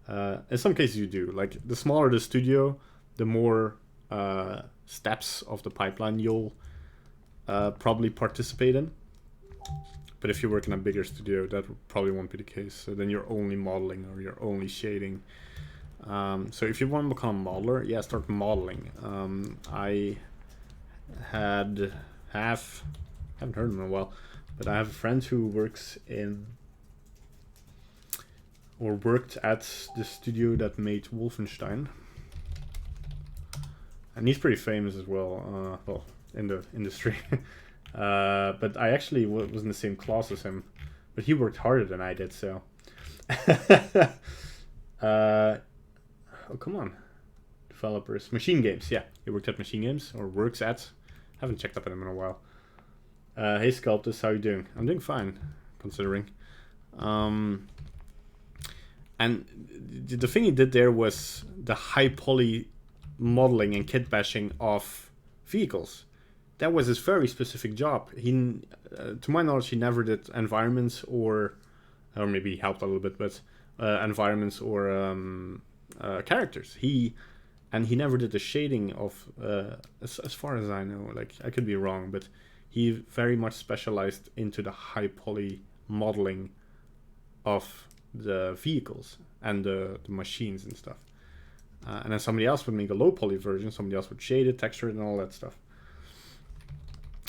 In some cases you do. Like the smaller the studio, the more steps of the pipeline you'll probably participate in. But if you work in a bigger studio, that probably won't be the case. So then you're only modeling or you're only shading. So if you want to become a modeler, yeah, start modeling. I haven't heard of him in a while, but I have a friend who works in, or worked at, the studio that made Wolfenstein. And he's pretty famous as well, well, in the industry. But I actually was in the same class as him, but he worked harder than I did, so. Oh, come on. Developers. Machine Games, yeah. He worked at Machine Games, or works at. Haven't checked up on him in a while. Hey, Sculptist, how you doing? I'm doing fine, considering. And the thing he did there was the high poly modeling and kit bashing of vehicles. That was his very specific job. He, to my knowledge, he never did environments or maybe he helped a little bit, but environments or characters. He never did the shading of, as far as I know. Like, I could be wrong, but he very much specialized into the high poly modeling of the vehicles and the machines and stuff. And then somebody else would make a low poly version, somebody else would shade it, texture it, and all that stuff.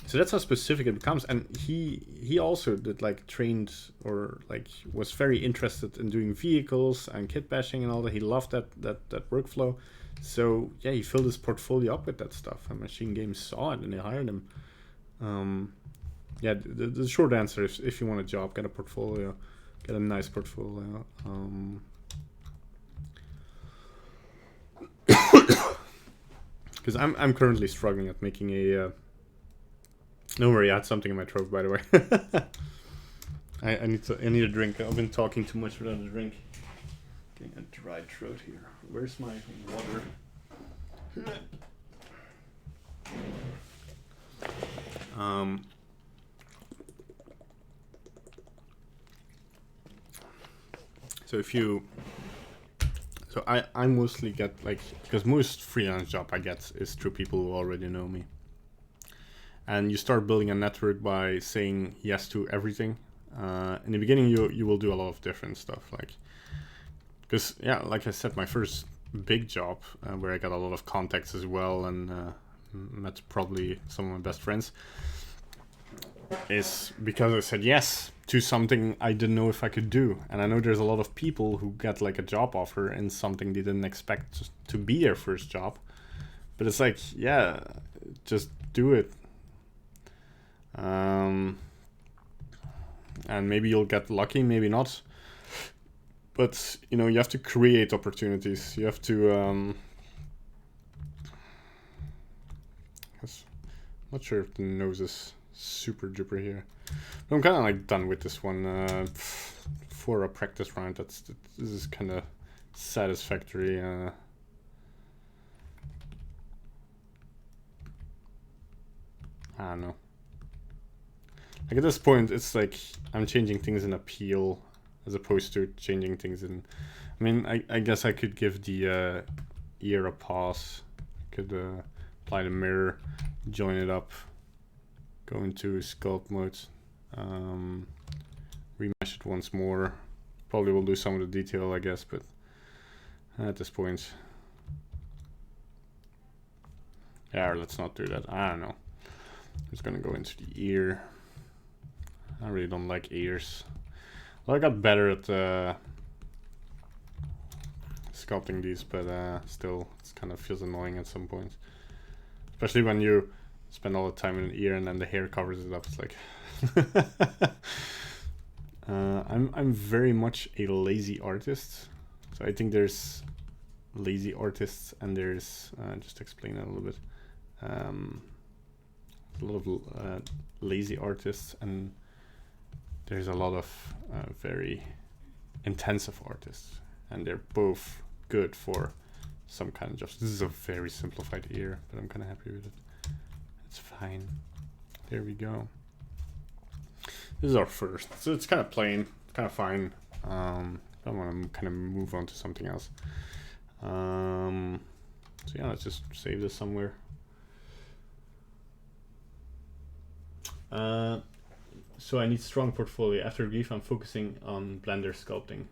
So that's how specific it becomes. And he also did like trained, or like was very interested in doing vehicles and kit bashing and all that. He loved that workflow. So yeah, he filled his portfolio up with that stuff, and Machine Games saw it and they hired him. Yeah, the short answer is, if you want a job, get a portfolio, get a nice portfolio. Because I'm currently struggling at making a. Don't worry, I had something in my throat, by the way. I need a drink. I've been talking too much without a drink. Getting a dry throat here. Where's my water? So I mostly get, like, because most freelance job I get is through people who already know me. And you start building a network by saying yes to everything. In the beginning, you will do a lot of different stuff, like, because yeah, like I said, my first big job where I got a lot of contacts as well, and met probably some of my best friends, is because I said yes to something I didn't know if I could do. And I know there's a lot of people who get like a job offer in something they didn't expect to be their first job, but it's like, yeah, just do it. And maybe you'll get lucky, maybe not. But, you know, you have to create opportunities. You have to... I'm not sure if the nose is super duper here. But I'm kind of like done with this one. For a practice round, this is kind of satisfactory. I don't know. Like at this point, it's like I'm changing things in Appeal as opposed to changing things in... I mean, I guess I could give the ear a pause. I could apply the mirror. join it up, go into sculpt mode, remesh it once more. Probably will do some of the detail, I guess, but at this point, yeah, let's not do that. I don't know. I'm just gonna go into the ear. I really don't like ears. Well, I got better at sculpting these, but still, it kind of feels annoying at some point. Especially when you spend all the time in an ear and then the hair covers it up. It's like I'm very much a lazy artist. So I think there's lazy artists and there's just to explain that a little bit. A lot of lazy artists and there's a lot of very intensive artists, and they're both good for some kind of jobs. This is a very simplified ear, but I'm kind of happy with it. It's fine. There we go. This is our first, so it's kind of plain, kind of fine. I want to kind of move on to something else. So yeah, let's just save this somewhere. So I need strong portfolio. After grief, I'm focusing on Blender sculpting.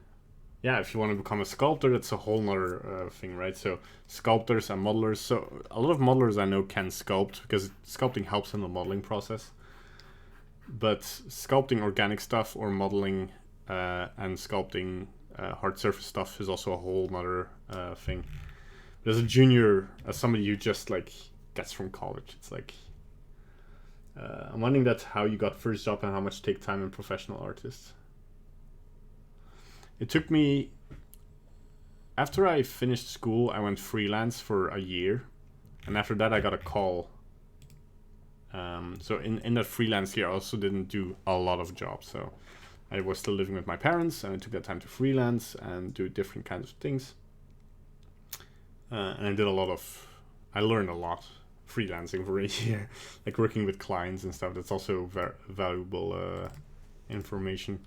Yeah, if you want to become a sculptor, that's a whole nother thing, right? So sculptors and modelers. So a lot of modelers I know can sculpt because sculpting helps in the modeling process. But sculpting organic stuff or modeling and sculpting hard surface stuff is also a whole nother thing. But as a junior, as somebody who just like gets from college, it's like I'm wondering that how you got first job and how much take time in professional artists. It took me, after I finished school, I went freelance for a year, and after that I got a call. So in that freelance year I also didn't do a lot of jobs, so I was still living with my parents and I took that time to freelance and do different kinds of things. And I learned a lot freelancing for a year, like working with clients and stuff. That's also very valuable information.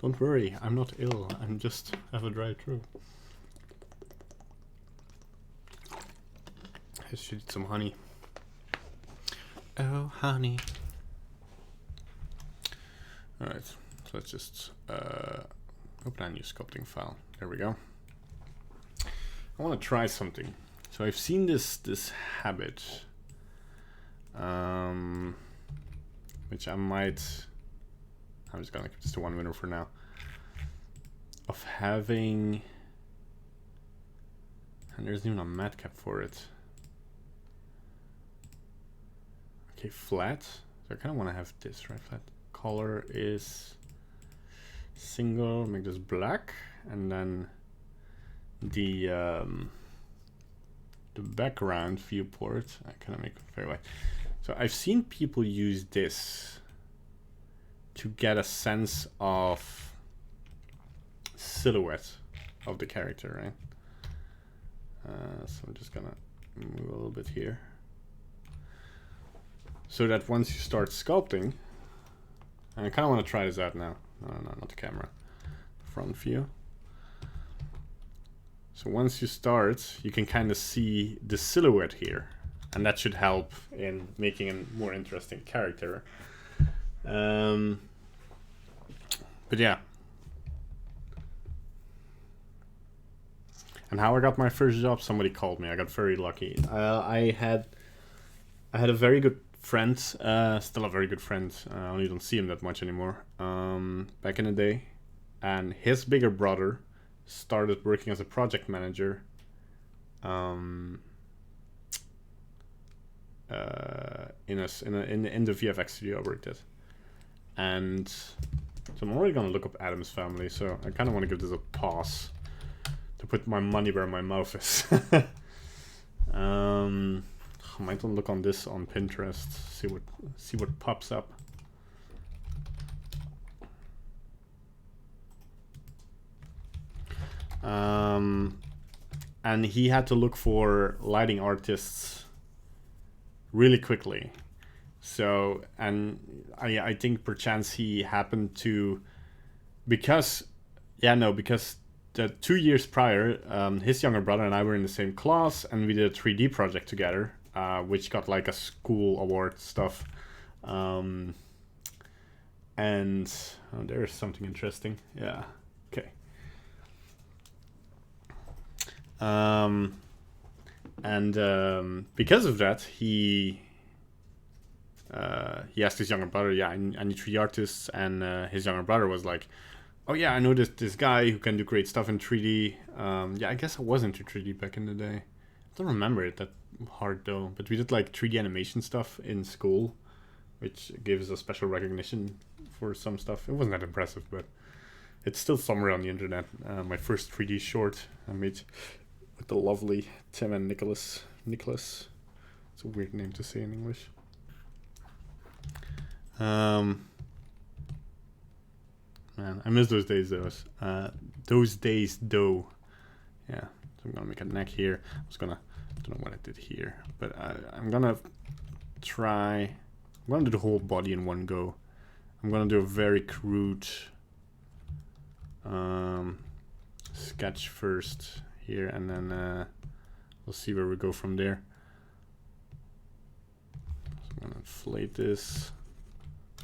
Don't worry, I'm not ill. I'm just have a dry throat. I should eat some honey. Oh, honey. All right, so let's just open a new sculpting file. There we go. I want to try something. So I've seen this habit, which I'm just gonna keep this to one winner for now, of having, and there's even a mat cap for it. Okay, flat. So I kind of want to have this, right? Flat. Color is single. Make this black, and then the background viewport I kind of make it very white. So I've seen people use this to get a sense of silhouette of the character, right? So I'm just gonna move a little bit here, so that once you start sculpting, and I kind of want to try this out now. No, not the camera. Front view. So once you start, you can kind of see the silhouette here, and that should help in making a more interesting character. But yeah. And how I got my first job, somebody called me. I got very lucky. I had a very good friend, still a very good friend. I only don't see him that much anymore. Back in the day, and his bigger brother started working as a project manager in the VFX studio I worked at. And so I'm already gonna look up Adam's family, so I kind of want to give this a pause to put my money where my mouth is. I might want to look on this on Pinterest, see what pops up. And he had to look for lighting artists really quickly. So, and I think perchance he happened to, because the that 2 years prior, his younger brother and I were in the same class, and we did a 3D project together, which got like a school award stuff. And there's something interesting. Yeah. Okay. Because of that, he asked his younger brother, I need 3D artists, and his younger brother was like, oh yeah, I know this guy who can do great stuff in 3D. I guess I was into 3D back in the day. I don't remember it that hard though, but we did like 3D animation stuff in school, which gives us special recognition for some stuff. It wasn't that impressive, but it's still somewhere on the internet. My first 3D short I made with the lovely Tim and Nicholas. Nicholas. It's a weird name to say in English. Man, I miss those days though. Those days though. Yeah, so I'm gonna make a neck here. I don't know what I did here, but I'm gonna try. I'm gonna do the whole body in one go. I'm gonna do a very crude sketch first here, and then we'll see where we go from there. So I'm gonna inflate this.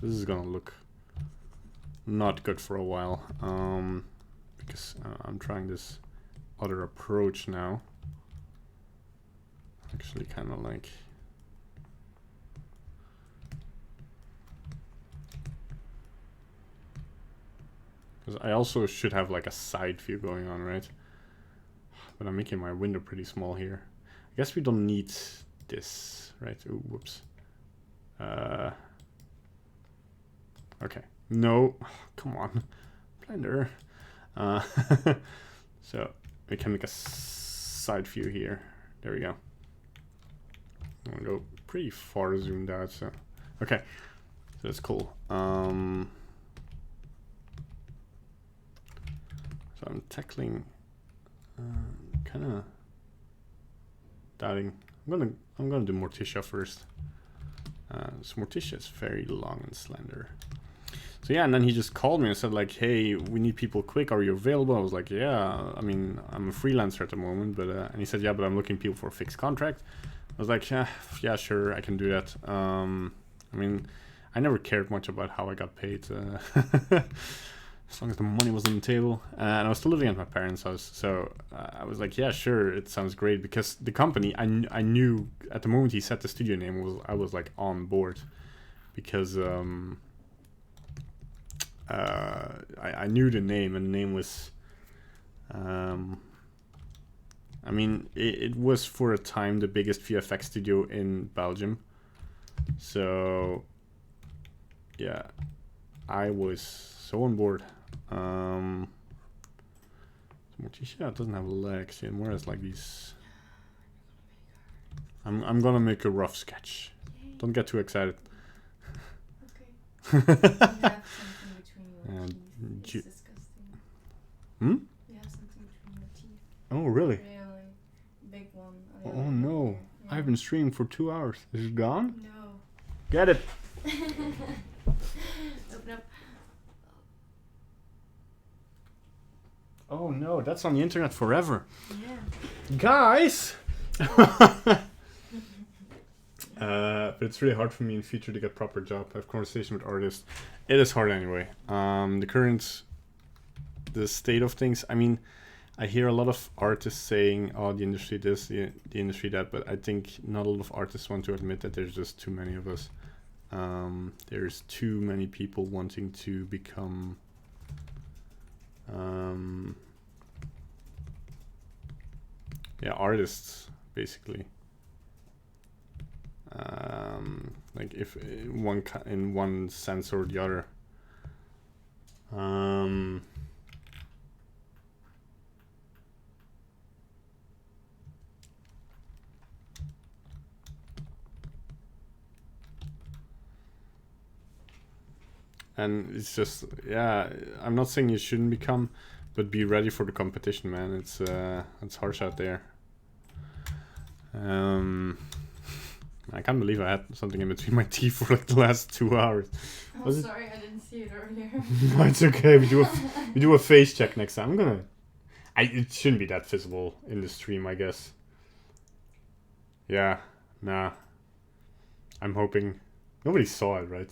This is gonna look not good for a while, because I'm trying this other approach now. Actually, kind of like. Because I also should have like a side view going on, right? But I'm making my window pretty small here. I guess we don't need this, right? Oh, whoops. Okay. No, come on, Blender. So we can make a side view here. There we go. I'm gonna go pretty far zoomed out. So okay, so that's cool. So I'm tackling, kind of doubting. I'm gonna do Morticia first. So Morticia is very long and slender. So yeah, and then he just called me and said like, hey, we need people quick. Are you available? I was like, yeah, I mean, I'm a freelancer at the moment, but and he said, yeah, but I'm looking people for a fixed contract. I was like, yeah, sure, I can do that. I mean, I never cared much about how I got paid, as long as the money was on the table. And I was still living at my parents' house, so I was like, yeah, sure, it sounds great, because the company, I knew at the moment he said the studio name, I was like on board, because I knew the name, and the name was, I mean, it was for a time the biggest VFX studio in Belgium. So, yeah, I was so on board. Morticia doesn't have legs, it more has like these. I'm gonna make a rough sketch. Yay. Don't get too excited. Okay. You have something between your teeth. It's disgusting. Hmm? You have something between your teeth. Oh, really? Really big one. Oh no. Yeah. I've been streaming for 2 hours. Is it gone? No. Get it. Open up. Oh no, that's on the internet forever. Yeah. Guys! But it's really hard for me in the future to get proper job. I have conversation with artists. It is hard anyway. The state of things. I mean, I hear a lot of artists saying, "Oh, the industry this, the industry that," but I think not a lot of artists want to admit that there's just too many of us. There's too many people wanting to become. Artists basically. Like if in one sense or the other. And it's just, yeah, I'm not saying you shouldn't become, but be ready for the competition, man. It's harsh out there. I can't believe I had something in between my teeth for like the last 2 hours. Oh, sorry, I didn't see it earlier. No, it's okay. We do a face check next time. It shouldn't be that visible in the stream, I guess. Yeah, nah. I'm hoping nobody saw it, right?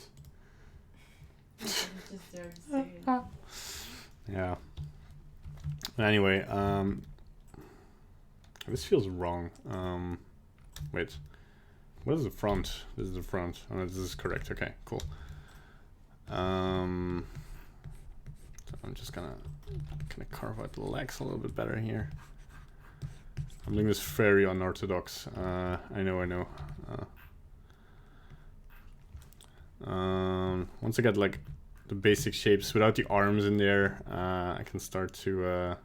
Just there to say it. Yeah. Anyway, this feels wrong. Wait. What is the front? This is the front. Oh, this is correct. Okay, cool. So I'm just gonna carve out the legs a little bit better here. I'm doing this very unorthodox. I know. Once I get like the basic shapes without the arms in there, I can start to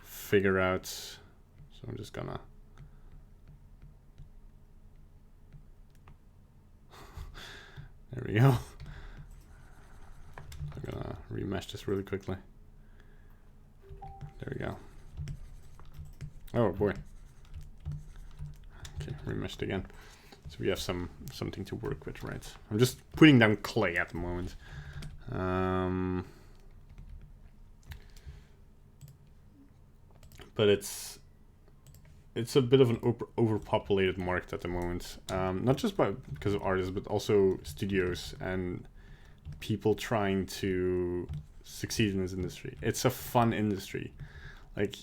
figure out. So I'm just gonna. There we go. I'm gonna remesh this really quickly. There we go. Oh boy. Okay, remeshed again. So we have something to work with, right? I'm just putting down clay at the moment. But it's a bit of an overpopulated market at the moment. Not just because of artists, but also studios and people trying to succeed in this industry. It's a fun industry. Like,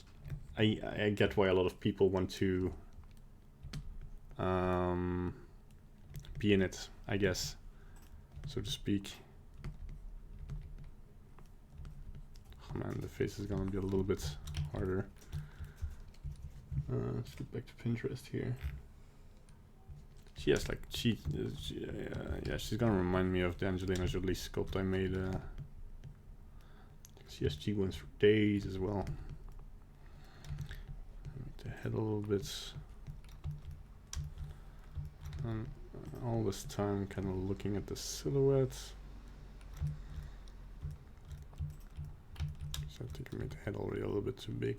I get why a lot of people want to be in it, I guess, so to speak. Oh man, the face is gonna be a little bit harder. Let's get back to Pinterest here. She has like yeah, she's gonna remind me of the Angelina Jolie sculpt I made. CSG ones for days as well. Make the head a little bit. All this time, kind of looking at the silhouette. So I think I made the head already a little bit too big.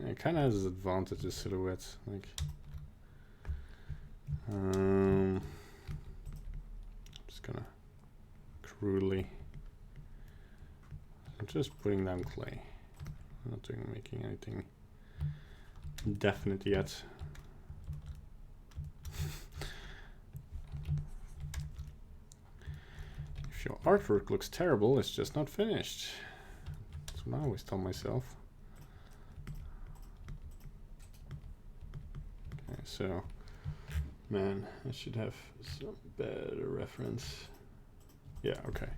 It kind of has its advantages, silhouettes. Like, I'm just gonna crudely. I'm just putting down clay. I'm not making anything definite yet. If your artwork looks terrible, it's just not finished. That's what I always tell myself. Okay, so, man, I should have some better reference. Yeah, okay.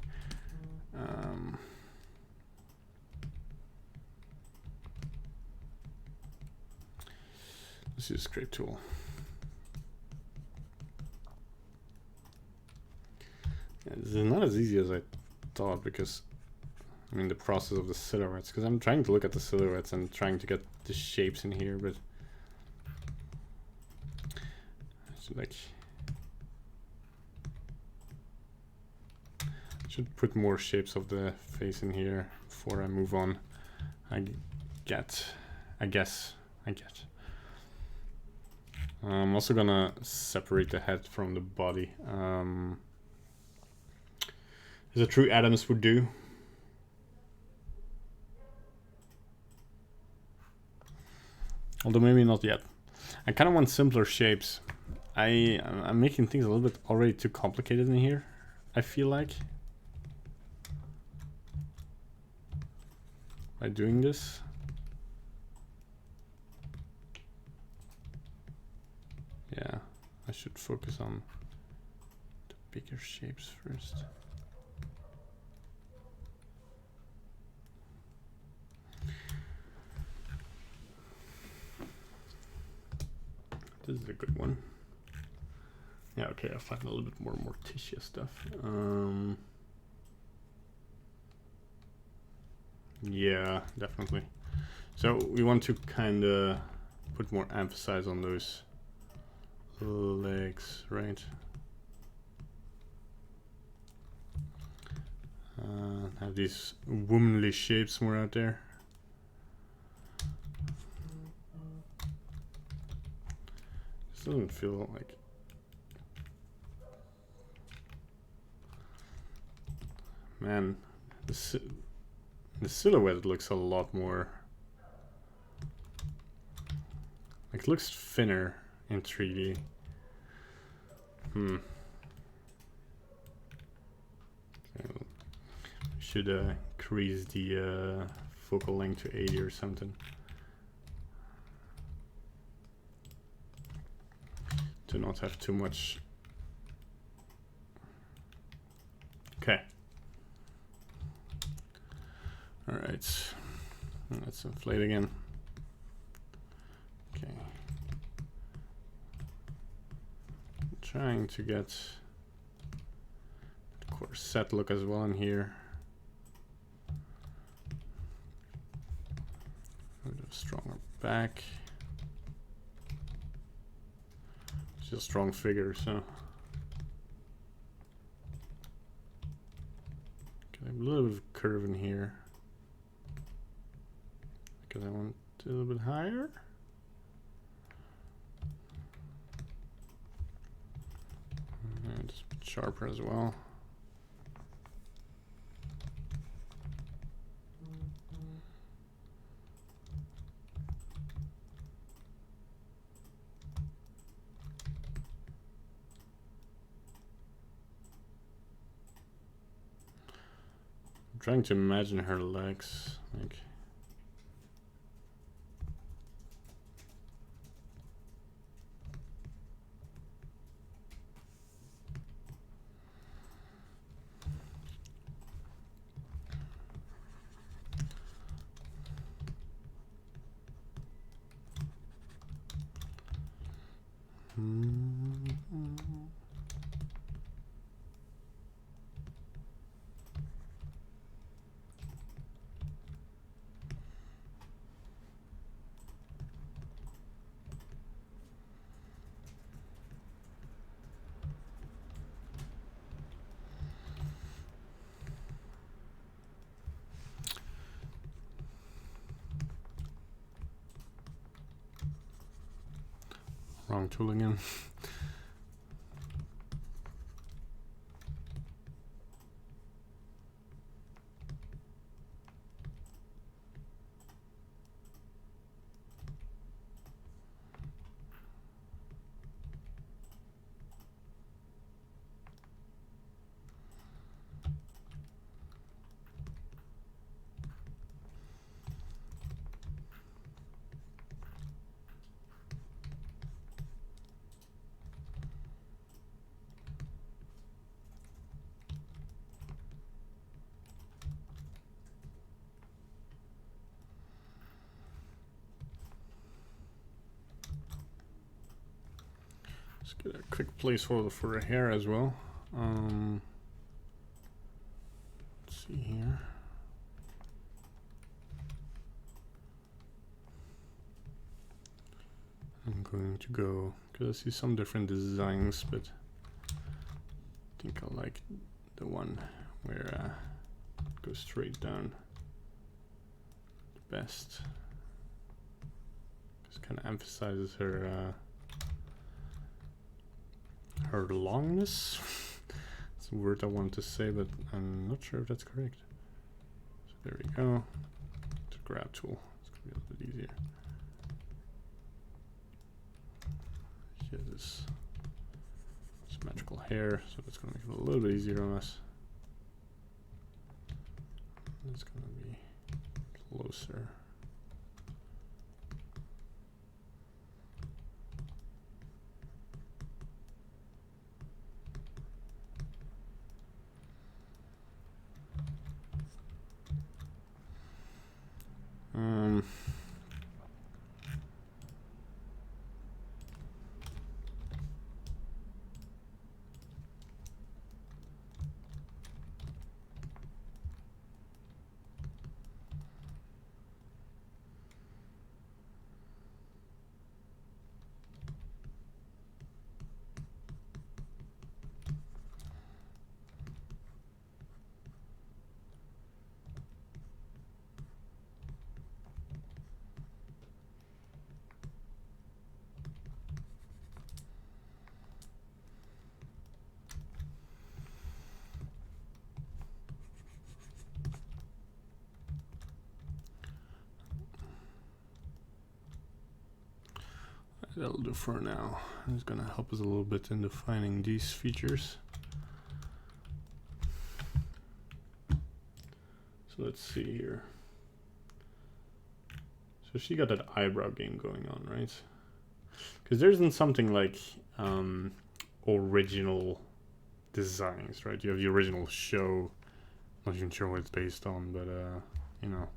Let's use scrape tool. Yeah, this is not as easy as I thought because, I mean, the process of the silhouettes, because I'm trying to look at the silhouettes and trying to get the shapes in here, but it's like, I should put more shapes of the face in here before I move on. I guess. I'm also gonna separate the head from the body, as a true Adams would do. Although maybe not yet. I kind of want simpler shapes. I'm making things a little bit already too complicated in here, I feel like, by doing this. Yeah, I should focus on the bigger shapes first. This is a good one. Yeah, okay, I'll find a little bit more Morticia stuff. Yeah, definitely. So we want to kind of put more emphasis on those legs, right? Have these womanly shapes more out there. This doesn't feel like. Man, the the silhouette it looks a lot more, like, it looks thinner in 3D. So should increase the focal length to 80 or something. To not have too much. Okay. All right. Let's inflate again. Okay. I'm trying to get the corset look as well in here. A bit of stronger back. She's a strong figure, so. Get a little bit of curve in here. Because I want it a little bit higher. And just a bit sharper as well. I'm trying to imagine her legs, like. Wrong tool again. Let's get a quick placeholder for her hair as well. Let's see here. I'm going to go, because I see some different designs, but I think I like the one where it goes straight down the best. Just kind of emphasizes her her longness. It's a word I want to say, but I'm not sure if that's correct. So there we go. It's a grab tool. It's gonna be a little bit easier. Here this symmetrical hair, so that's gonna make it a little bit easier on us. It's gonna be closer. That'll do for now. It's gonna help us a little bit in defining these features. So let's see here. So she got that eyebrow game going on, right? Because there isn't something like original designs, right? You have the original show. Not even sure what it's based on, but you know,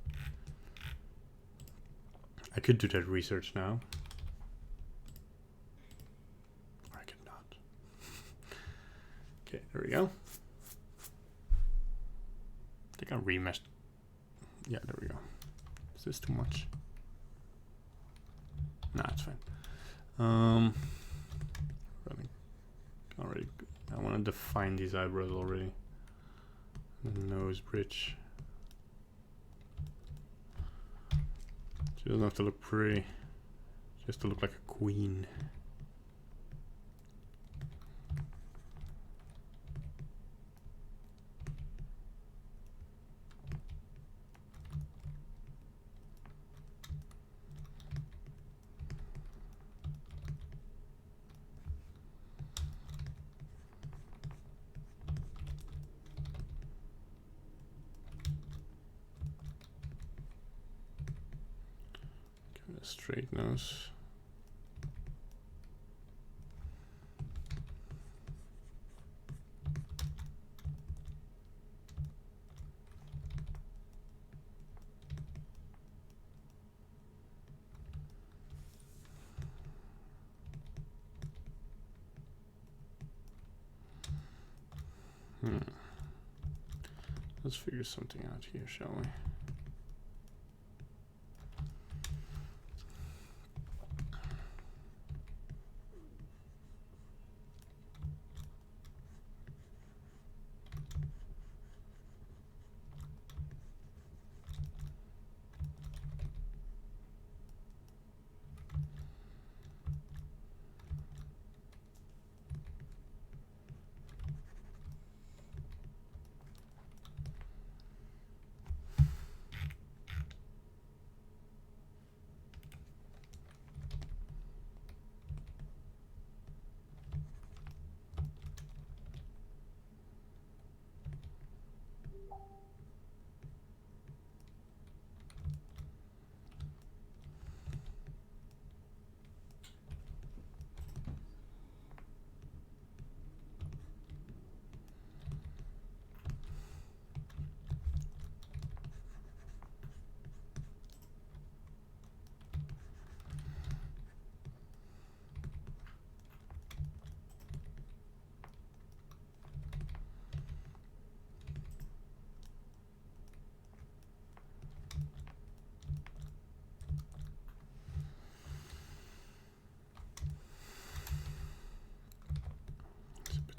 I could do that research now. Or I could not. Okay, there we go. I think I remeshed. Yeah, there we go. Is this too much? Nah, it's fine. Already, I want to define these eyebrows already. The nose bridge. She doesn't have to look pretty. She has to look like a queen. A straight nose. Let's figure something out here, shall we?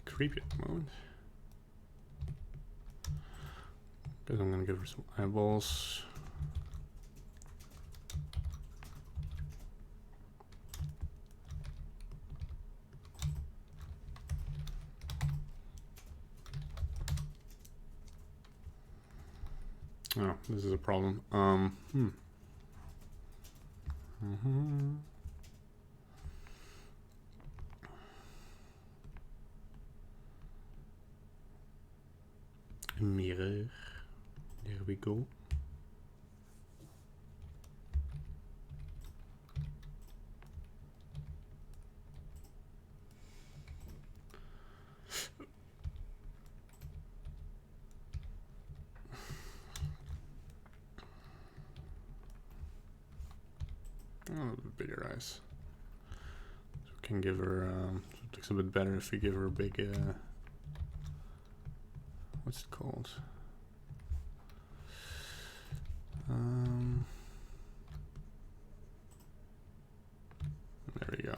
Creepy at the moment. Because I'm gonna give her some eyeballs. Oh, this is a problem. Mirror. There we go. Oh, a little bit bigger eyes. So we can give her. It looks a bit better if we give her a big. What's it called? There we go.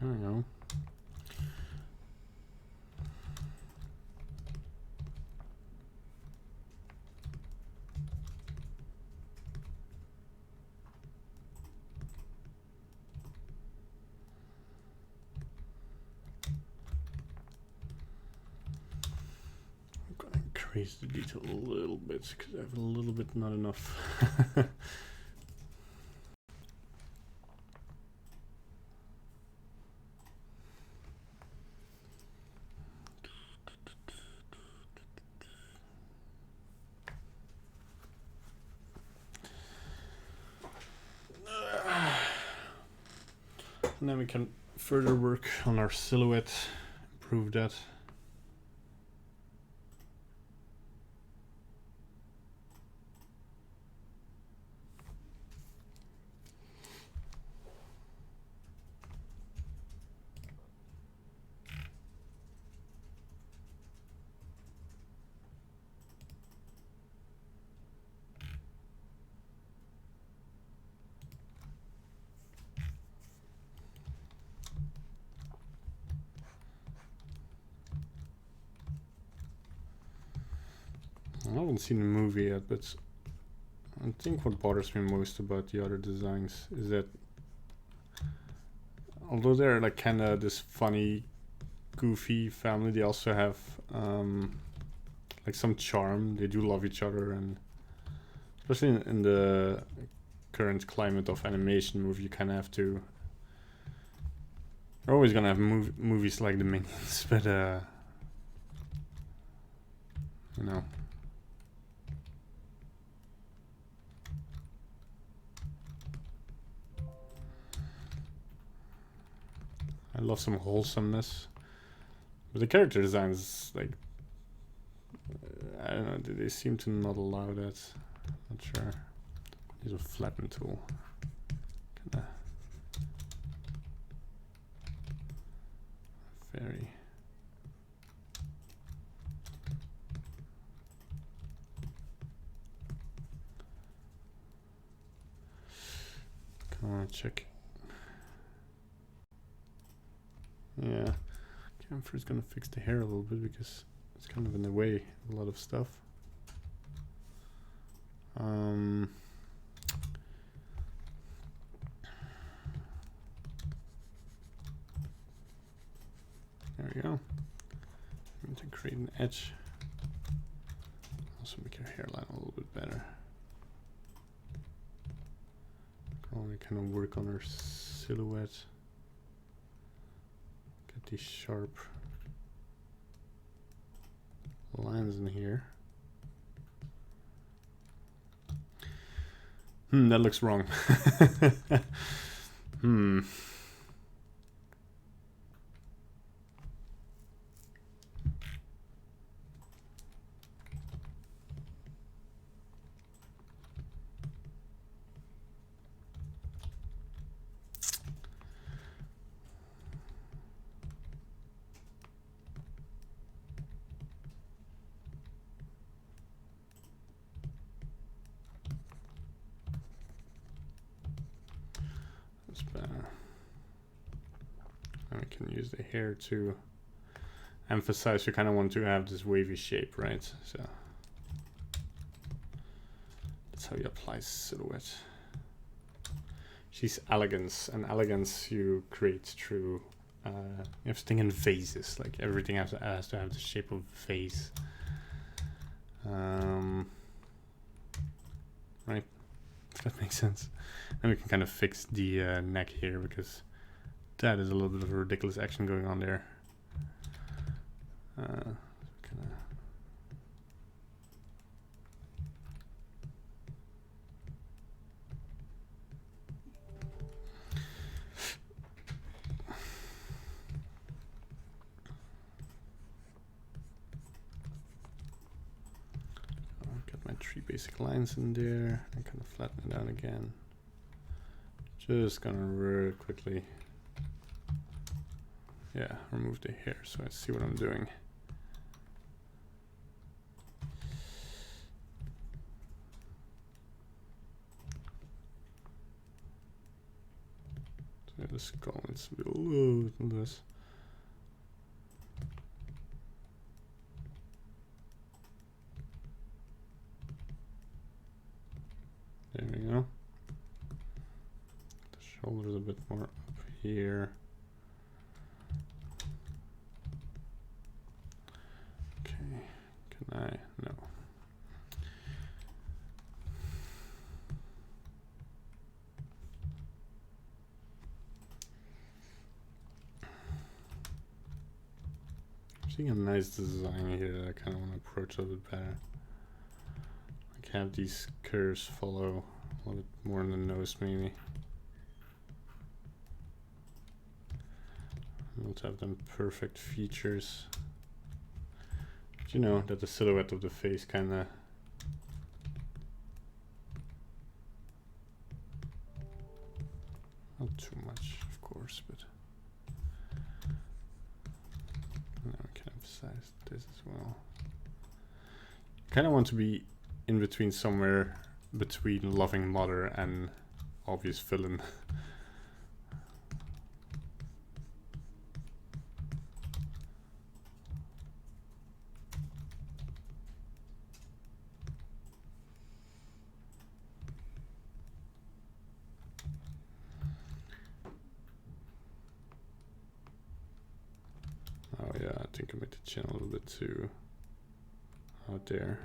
There we go. Increase the detail a little bit because I have a little bit not enough. And then we can further work on our silhouette, improve that. I haven't seen the movie yet, but I think what bothers me most about the other designs is that although they're like kind of this funny, goofy family, they also have like some charm. They do love each other, and especially in the current climate of animation movie, you kind of have to. You're always gonna have movies like the Minions, but you know. I love some wholesomeness, but the character designs, like, I don't know, they seem to not allow that. Not sure. Use a flatten tool. Kinda very. Come on, check. Yeah, camphor is gonna fix the hair a little bit because it's kind of in the way of a lot of stuff. There we go. I'm going to create an edge. Also make your hairline a little bit better. Only kind of work on her silhouette. Get these sharp lines in here. That looks wrong. And we can use the hair to emphasize you kind of want to have this wavy shape, right? So that's how you apply silhouette. She's elegance, and elegance you create through you have to think in vases, like everything has to have the shape of a vase. Right? If that makes sense. And we can kind of fix the neck here because that is a little bit of a ridiculous action going on there. Got my 3 basic lines in there and kind of flatten it down again. Just gonna really quickly, yeah, remove the hair so I see what I'm doing. So the skull needs to be a little less. There we go. The shoulders a bit more up here. Okay, can I? No. I'm seeing a nice design here that I kind of want to approach a little bit better. Like have these curves follow a little bit more in the nose maybe. Not have them perfect features. But you know that the silhouette of the face kind of not too much, of course, but now we can emphasize this as well. Kind of want to be in between, somewhere between loving mother and obvious villain. Oh yeah, I think I made the chin a little bit too out there.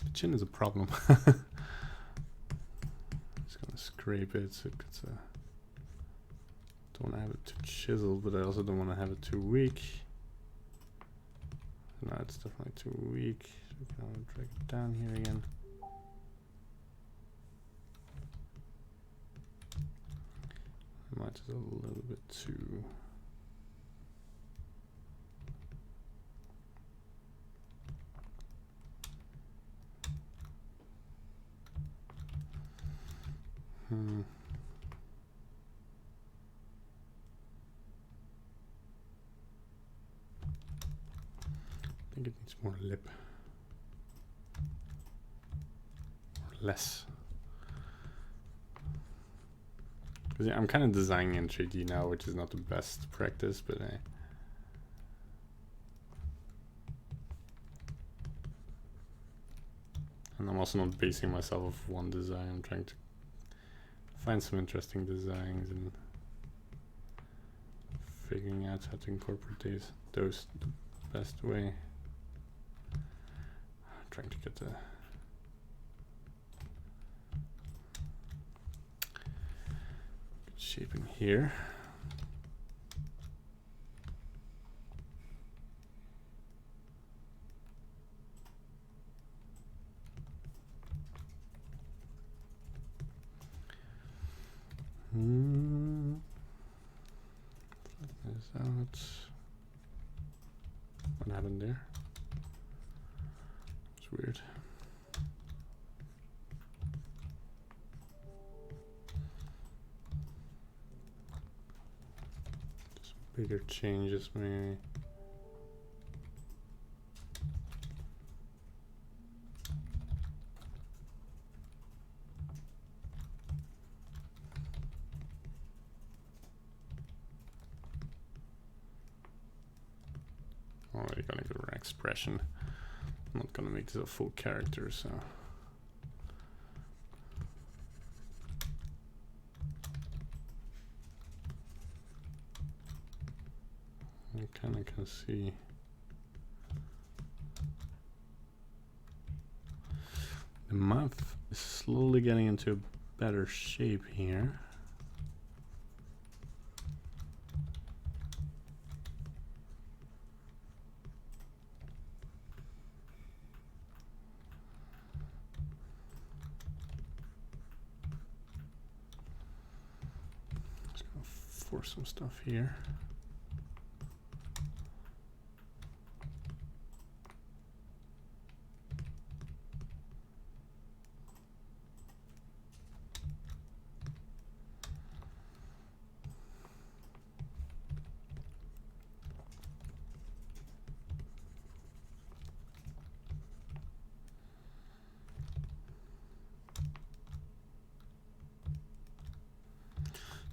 The chin is a problem. Just gonna scrape it so it's don't want to have it too chiseled, but I also don't want to have it too weak. No, it's definitely too weak. So I'm gonna drag it down here again. Might just a little bit too. I think it needs more lip. Or less. Yeah, I'm kind of designing in 3D now, which is not the best practice, but and I'm also not basing myself off one design. I'm trying to find some interesting designs and figuring out how to incorporate those the best way. I'm trying to get the good shaping here. Flatten this out. What happened there? It's weird. Just bigger changes maybe. Already gonna give her an expression. I'm not gonna make this a full character, so. I kinda can see. The mouth is slowly getting into a better shape here. For some stuff here.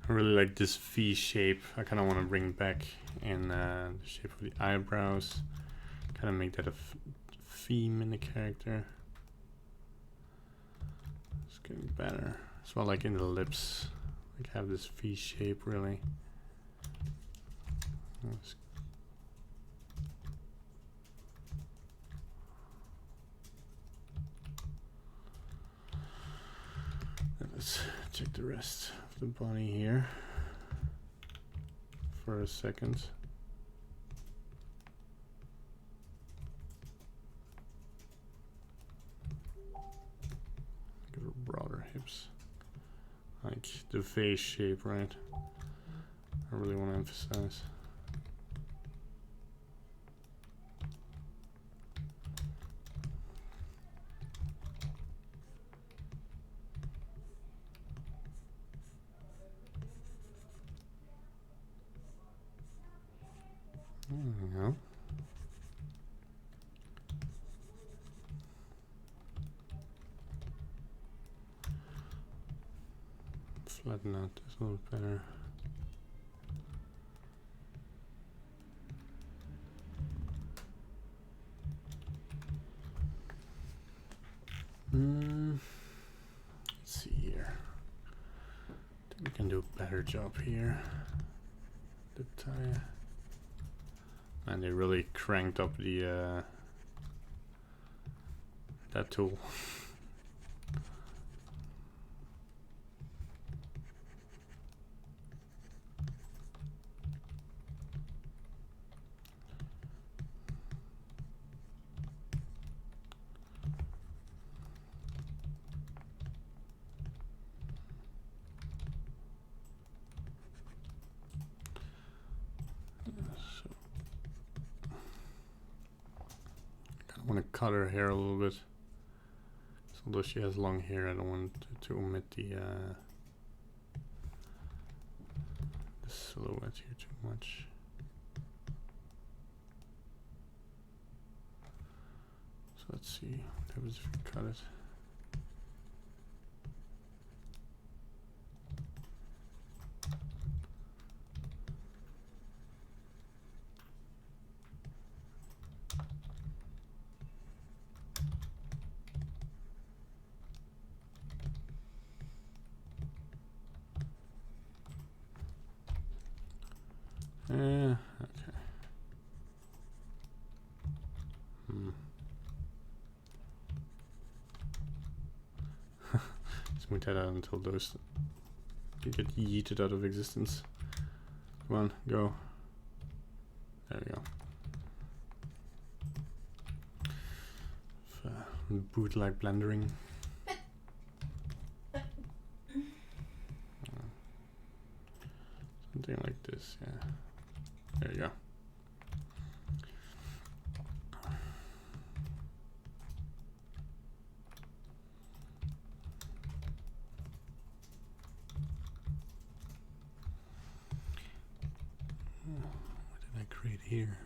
I really like this V shape. I kind of want to bring back in the shape of the eyebrows. Kind of make that a theme in the character. It's getting better. As well, like in the lips, like have this V shape really. Let's check the rest of the body here for a second. Give her broader hips. Like the face shape, right? I really want to emphasize. There we go. Flatten out this a little better. Let's see here. I think we can do a better job here. The tie. And they really cranked up the that tool. I want to cut her hair a little bit. So although she has long hair, I don't want to omit the silhouette here too much. So let's see what happens if we cut it. Okay. Smooth that out until those get yeeted out of existence. Come on, go. There we go. Bootleg blendering. Something like this, yeah. There you go. What did I create here?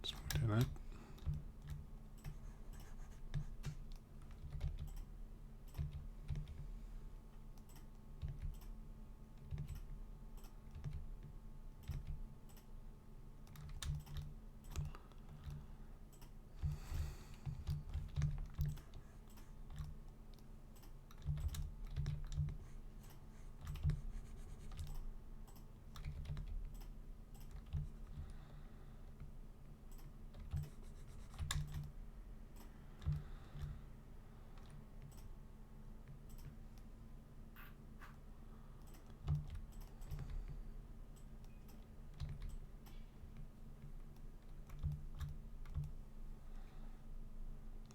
Smooth that.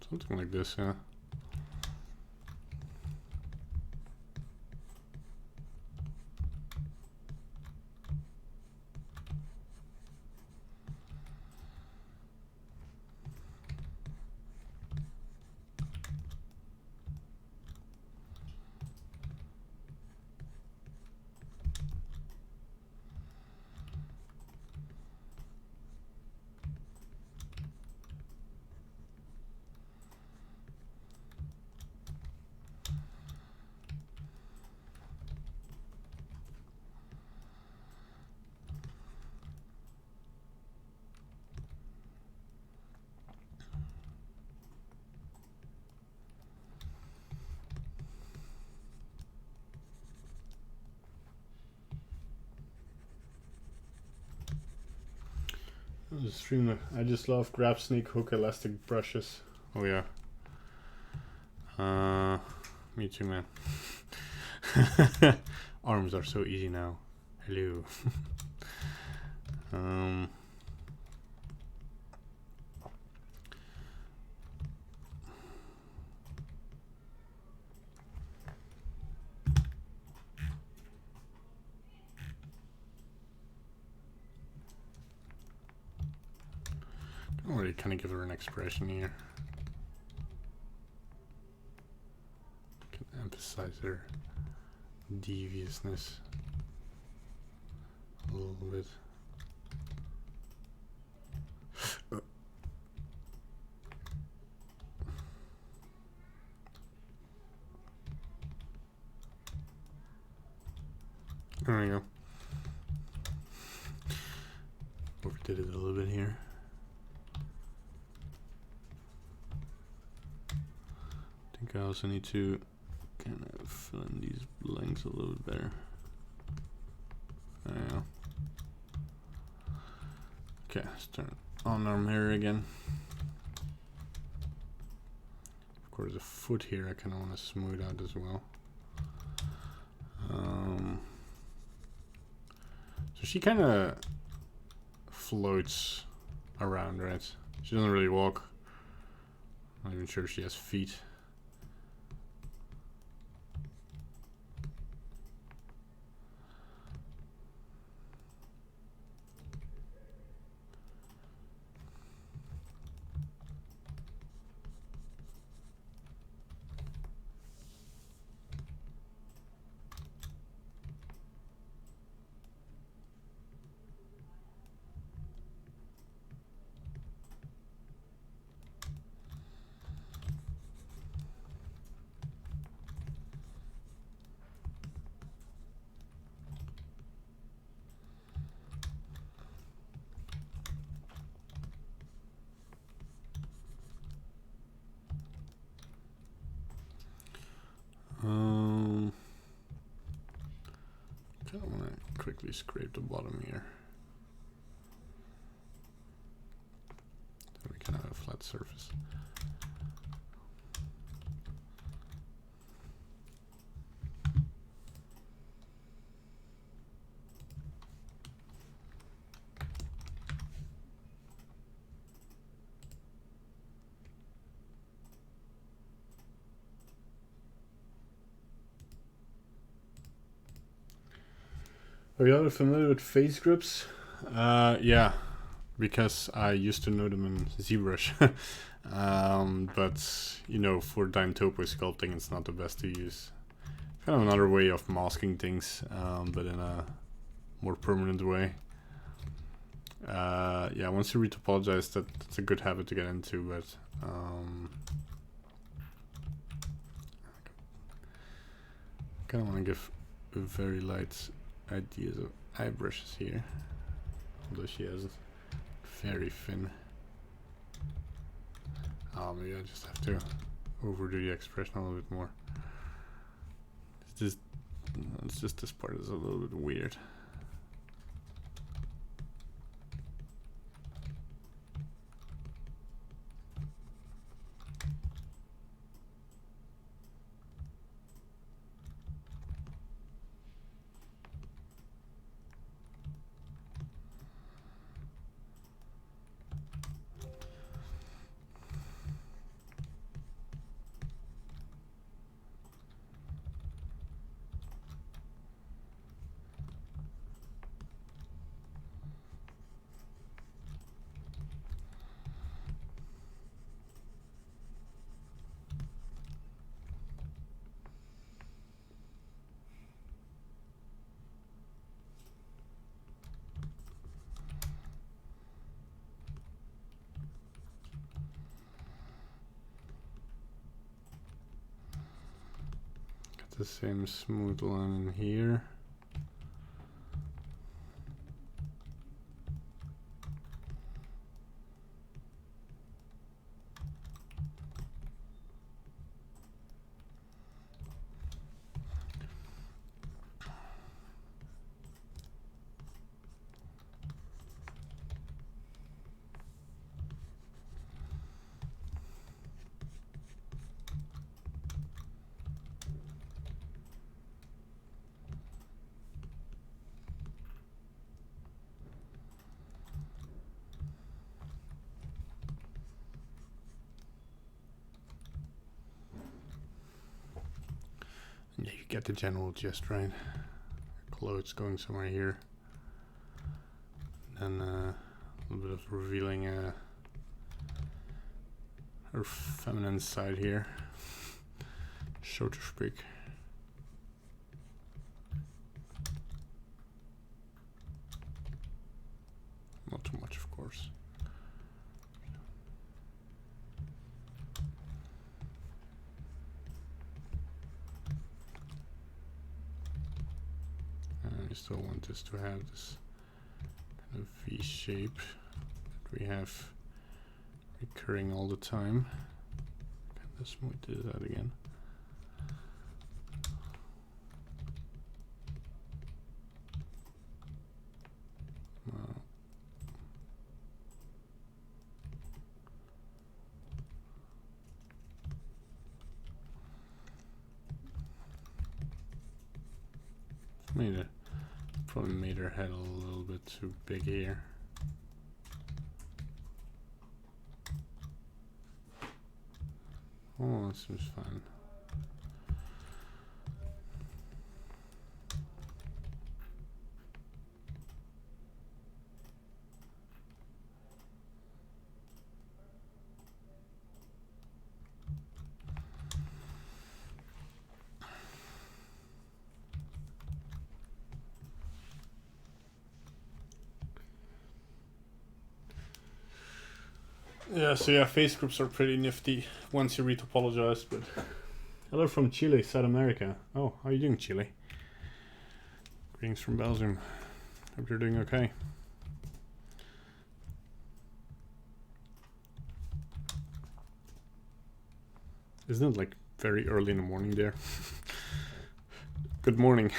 Something like this, yeah. I just love grab, snake, hook, elastic brushes. Oh yeah. Me too, man. Arms are so easy now. Hello. I don't really kind of give her an expression here. Can emphasize her deviousness a little bit. There we go. Overdid it a little bit here. I think I also need to kind of fill in these blanks a little bit better. There we go. Okay, let's turn on our mirror again. Of course, the foot here I kind of want to smooth out as well. So she kind of floats around, right? She doesn't really walk. Not even sure she has feet. I want to quickly scrape the bottom here. So we can have a flat surface. Are you familiar with face grips? Yeah, because I used to know them in ZBrush. But, you know, for Dime Topo sculpting, it's not the best to use. Kind of another way of masking things, but in a more permanent way. Yeah, once you retopologize, that's a good habit to get into, but kind of want to give a very light ideas of eye brushes here, although she has very thin. Maybe I just have to overdo the expression a little bit more. It's just this part is a little bit weird. The same smooth line in here. Yeah, you get the general gist, right? Clothes going somewhere here. And a little bit of revealing her feminine side here, so to speak. Not too much, of course. And we still want this to have this kind of V shape that we have recurring all the time. Let's do that again. Wow. Probably made her head a little bit too big here. Oh, that seems fun. Yeah, so yeah, face groups are pretty nifty once you retopologize, but hello from Chile, South America. Oh, how are you doing, Chile? Greetings from Belgium. Hope you're doing okay. Isn't it like very early in the morning there? Good morning.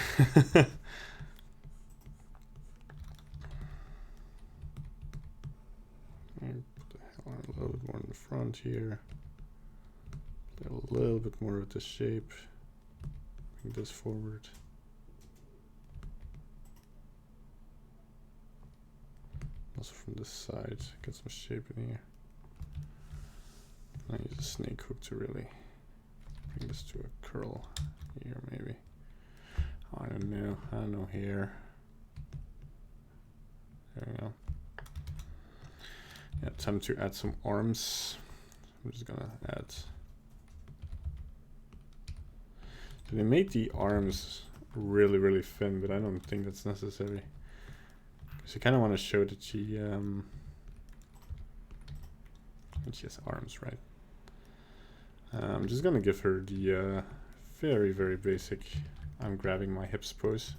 A little bit more in the front here. A little bit more of the shape. Bring this forward. Also from this side, get some shape in here. I use a snake hook to really bring this to a curl here, maybe. I don't know here. There we go. Yeah, time to add some arms. I'm just gonna add. So they made the arms really, really thin, but I don't think that's necessary. Because you kind of want to show that she has arms, right? I'm just gonna give her the very, very basic I'm grabbing my hips pose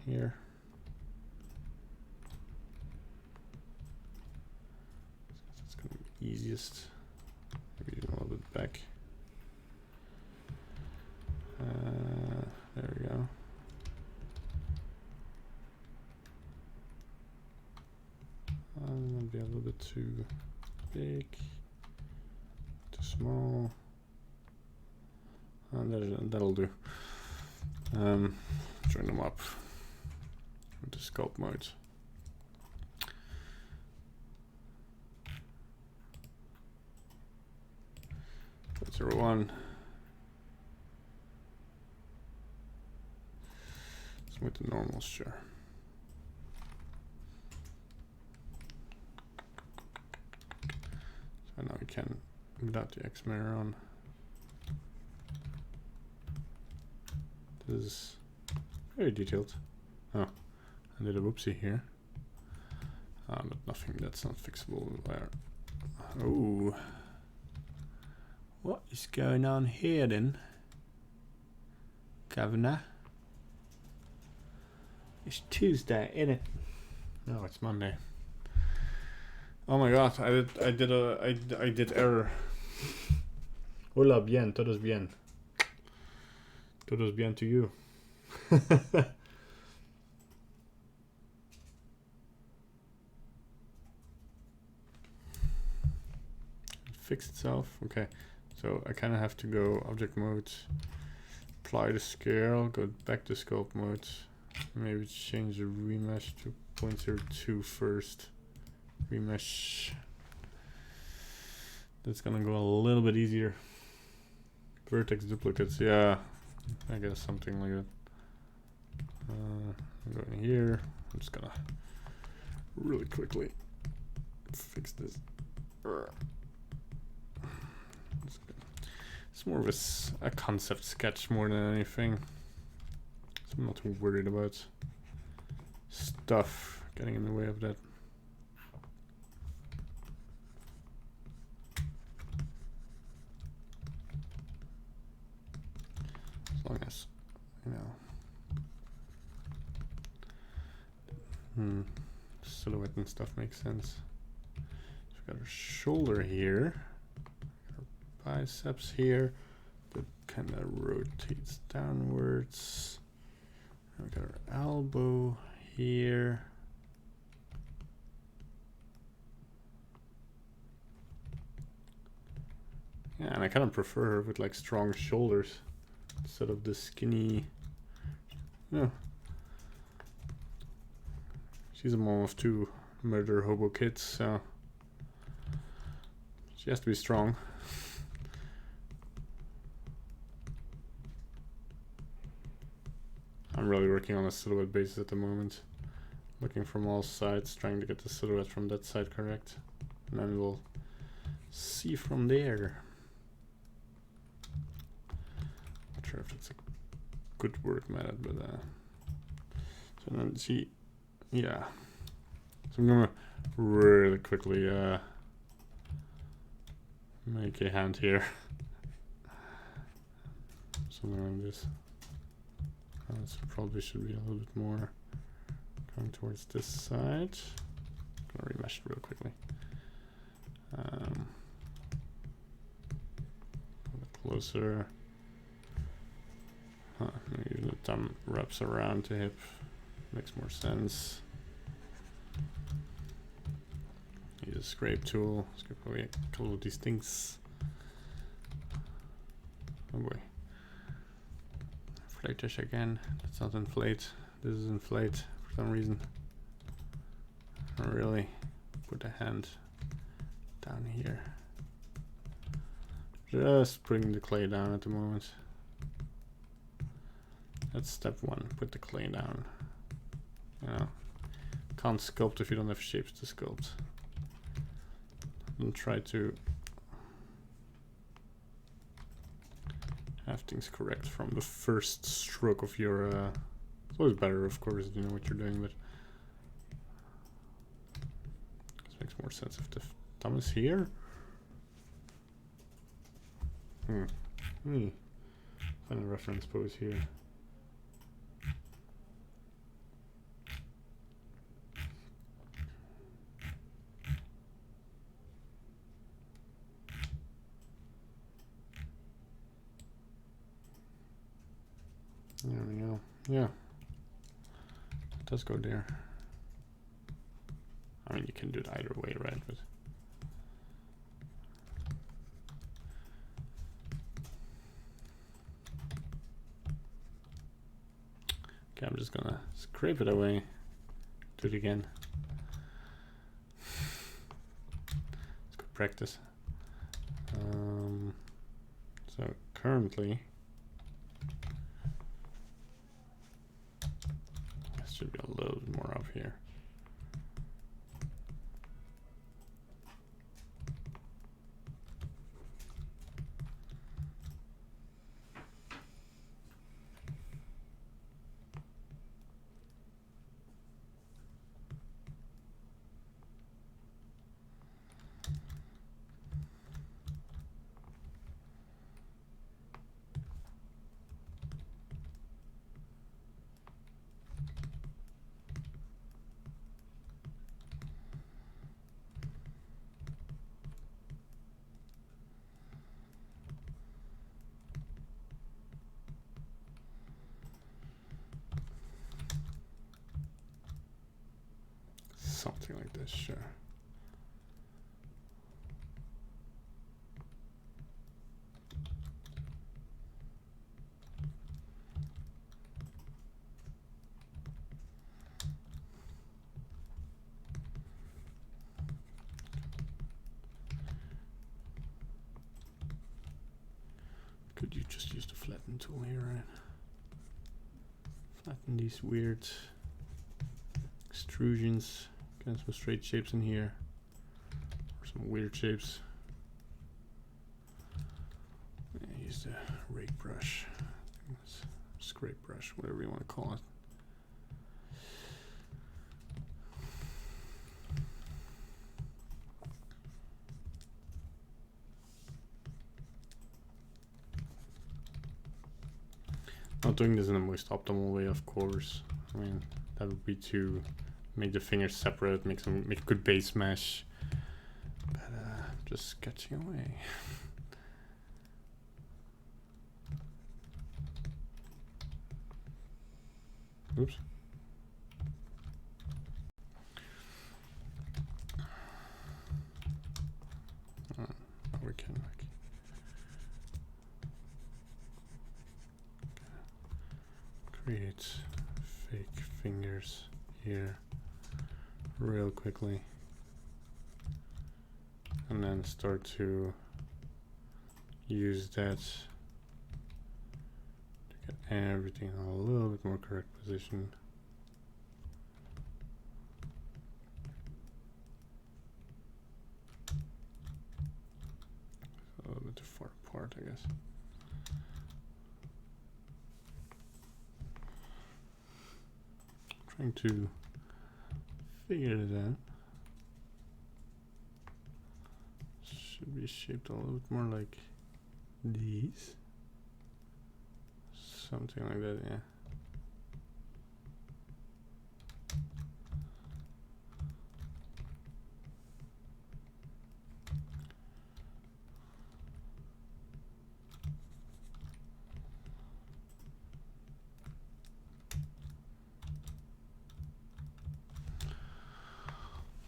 here. That's gonna be easiest. Maybe even a little bit back. There we go. Maybe a little bit too big, too small. That'll do. Join them up with the sculpt mode. That's 01. With the normals, sure. So now we can, without the X mirror on. This is very detailed. Oh, I did a whoopsie here. But nothing, that's not fixable there. Oh. What is going on here then, Governor? It's Tuesday, isn't it? No, it's Monday. Oh my god, I did error. Hola, bien, todos bien. Todos bien to you. It fixed itself. Okay, so I kind of have to go object mode, apply the scale, go back to sculpt mode. Maybe change the remesh to 0.02 first. Remesh. That's gonna go a little bit easier. vertex duplicates, yeah. I guess something like that. I'm going here. I'm just gonna really quickly fix this. It's more of a concept sketch more than anything. So I'm not too worried about stuff getting in the way of that. As long as, you know, silhouette and stuff makes sense. So we've got our shoulder here, our biceps here, that kind of rotates downwards. And we got our elbow here. Yeah, and I kind of prefer her with like strong shoulders instead of the skinny. Yeah. She's a mom of 2 murder hobo kids, so she has to be strong. I'm really working on a silhouette basis at the moment. Looking from all sides, trying to get the silhouette from that side correct. And then we'll see from there. Not sure if it's a good work method, but so then see, yeah. So I'm gonna really quickly make a hand here. Something like this. This probably should be a little bit more going towards this side. I'm gonna remesh it real quickly. A bit closer. Maybe the thumb wraps around the hip. Makes more sense. Use a scrape tool. Scrape away a couple of these things. Oh boy. Inflatish again. That's not inflate. This is inflate for some reason. I really put a hand down here. Just putting the clay down at the moment. That's step 1. Put the clay down. You know, can't sculpt if you don't have shapes to sculpt. Don't try to have things correct from the first stroke of your it's always better, of course, if you know what you're doing, but this makes more sense if the thumb is here. Find a reference pose here. There we go. Yeah. It does go there. I mean, you can do it either way, right? But okay, I'm just gonna scrape it away. Do it again. Let's go practice. So currently, this should be a little bit more up here. Something like this, sure. Could you just use the flatten tool here, right? Flatten these weird extrusions. Get some straight shapes in here, or some weird shapes. Yeah, use the rake brush, scrape brush, whatever you want to call it. Not doing this in the most optimal way, of course. I mean, that would be to make the fingers separate, make a good base mesh. But just sketching away. Oops. Oh, we can like. Create fake fingers here real quickly, and then start to use that to get everything in a little bit more correct position. A little bit too far apart, I guess. Trying to figure it out. Should be shaped a little bit more like these. Something like that, yeah.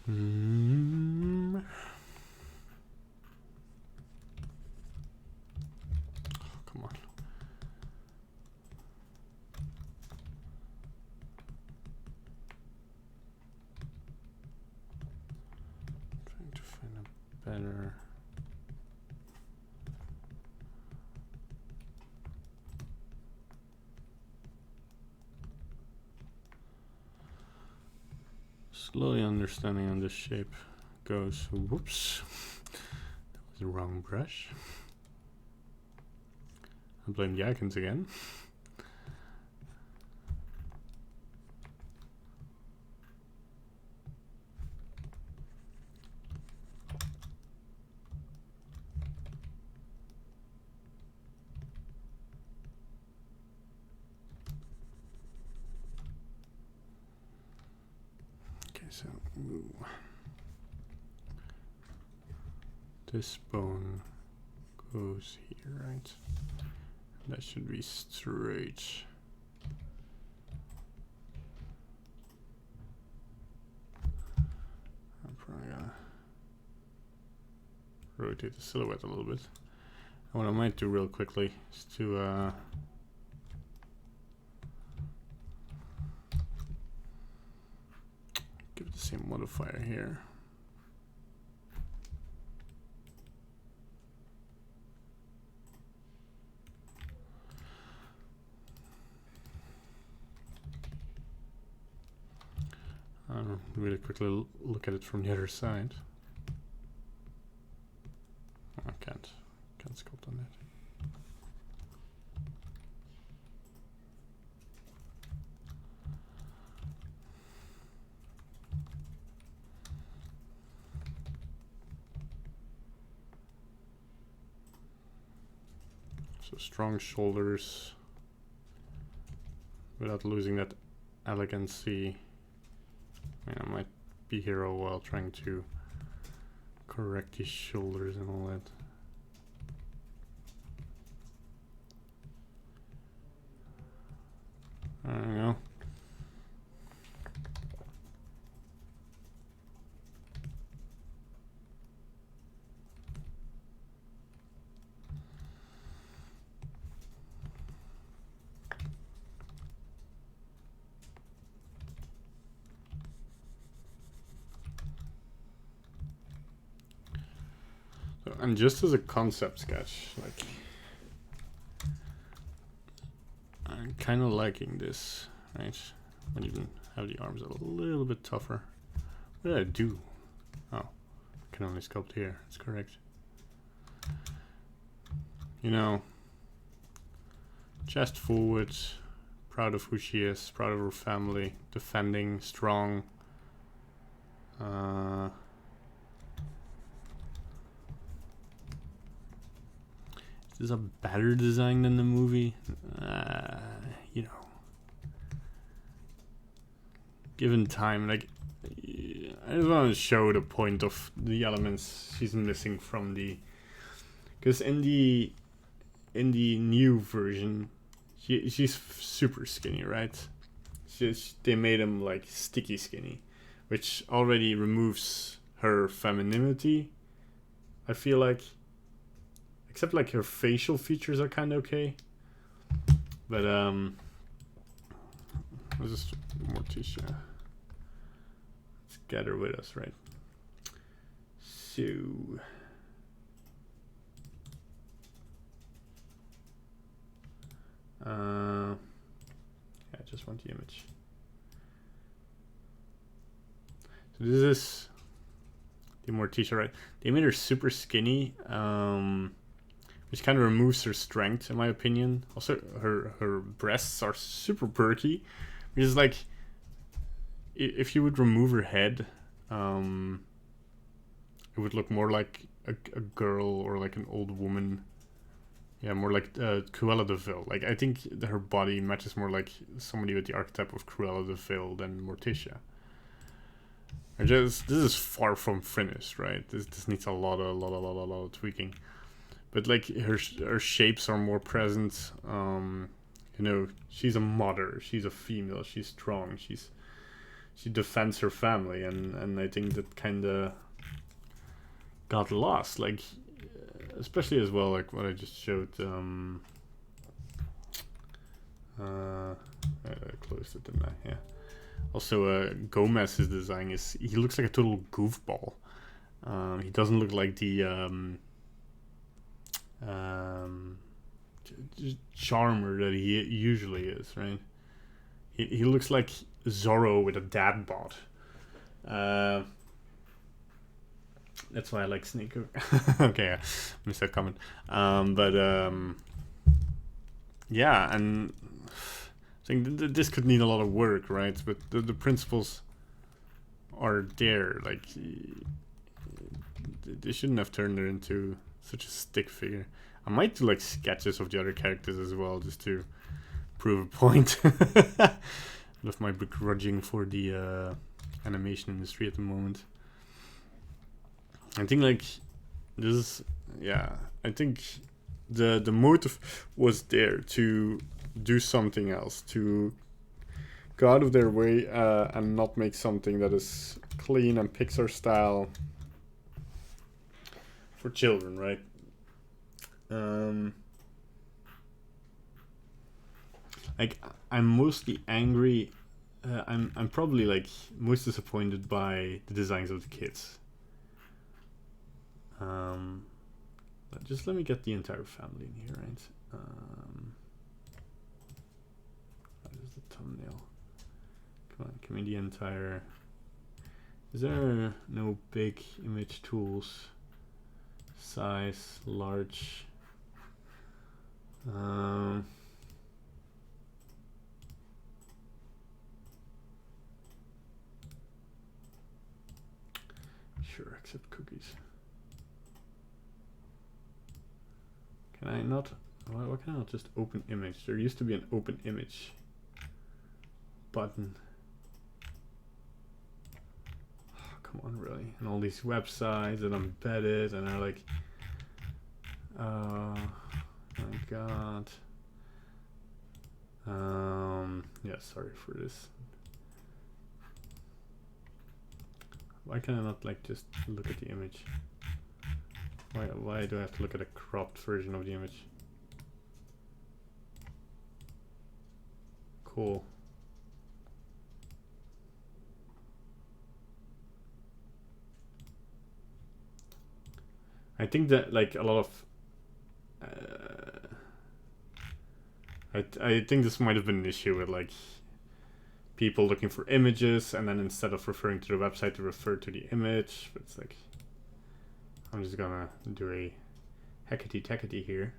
Oh, come on. Trying to find a better. Slowly understanding how this shape goes. Whoops. That was the wrong brush. I blame the icons again. Okay, so this bone goes here, right? That should be straight. I'm probably gonna rotate the silhouette a little bit. And what I might do real quickly is to give it the same modifier here. Really quickly look at it from the other side. I can't sculpt on that. So strong shoulders without losing that elegancy. I mean, I might be here a while trying to correct these shoulders and all that. I don't know. And just as a concept sketch, like kind of liking this, right? I'll even have the arms a little bit tougher. What did I do? Oh, I can only sculpt here. That's correct. You know, chest forward, proud of who she is, proud of her family, defending, strong. Is this a better design than the movie? You know, given time, like, I just want to show the point of the elements she's missing from the, because in the new version, she's super skinny, right? They made him like sticky skinny, which already removes her femininity, I feel like. Except like her facial features are kind of okay. But let's just Morticia. Let's get her with us, right? So yeah, I just want the image. So this is the Morticia, right? They made her super skinny, which kind of removes her strength, in my opinion. Also, her breasts are super perky, which is like, if you would remove her head, it would look more like a girl or like an old woman. Yeah, more like Cruella de Vil. Like, I think her body matches more like somebody with the archetype of Cruella de Vil than Morticia. This is far from finished, right? This needs a lot of tweaking. But like her shapes are more present. You know, she's a mother. She's a female. She's strong. She defends her family, and I think that kind of got lost. Like, especially as well, like what I just showed. I closed it, didn't I? Yeah. Also, Gomez's design he looks like a total goofball. He doesn't look like the charmer that he usually is, right? He looks like Zorro with a dad bod. That's why I like Snake. Okay, I missed that comment. Yeah, and I think this could need a lot of work, right? But the principles are there. Like, they shouldn't have turned her into such a stick figure. I might do like sketches of the other characters as well, just to prove a point. With my begrudging for the animation industry at the moment. I think like this is, yeah, I think the motive was there to do something else, to go out of their way and not make something that is clean and Pixar style for children, right? Like, I'm mostly angry. I'm probably like most disappointed by the designs of the kids. But just let me get the entire family in here, right? That is the thumbnail. Come on, give me the entire. Is there no big image tools? Size, large. Sure, accept cookies. Can I not? Why can I not just open image? There used to be an open image button. Oh, come on, really? And all these websites that are embedded and are like, oh my god. Yeah, sorry for this. Why can I not like just look at the image? Why do I have to look at a cropped version of the image? Cool. I think that like a lot of I think this might have been an issue with like people looking for images and then instead of referring to the website to refer to the image. But it's like I'm just gonna do a heckety teckety here.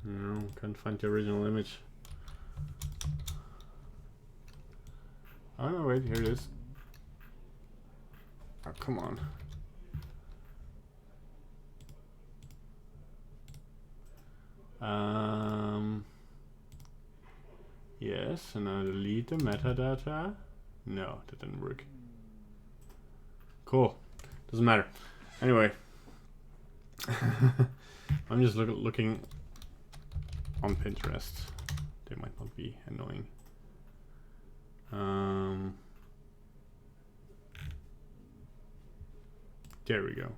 No, can't find the original image. Oh no, wait, here it is. Oh, come on. Yes, and I delete the metadata. No, that didn't work. Cool. Doesn't matter. Anyway, I'm just looking on Pinterest. They might not be annoying. There we go.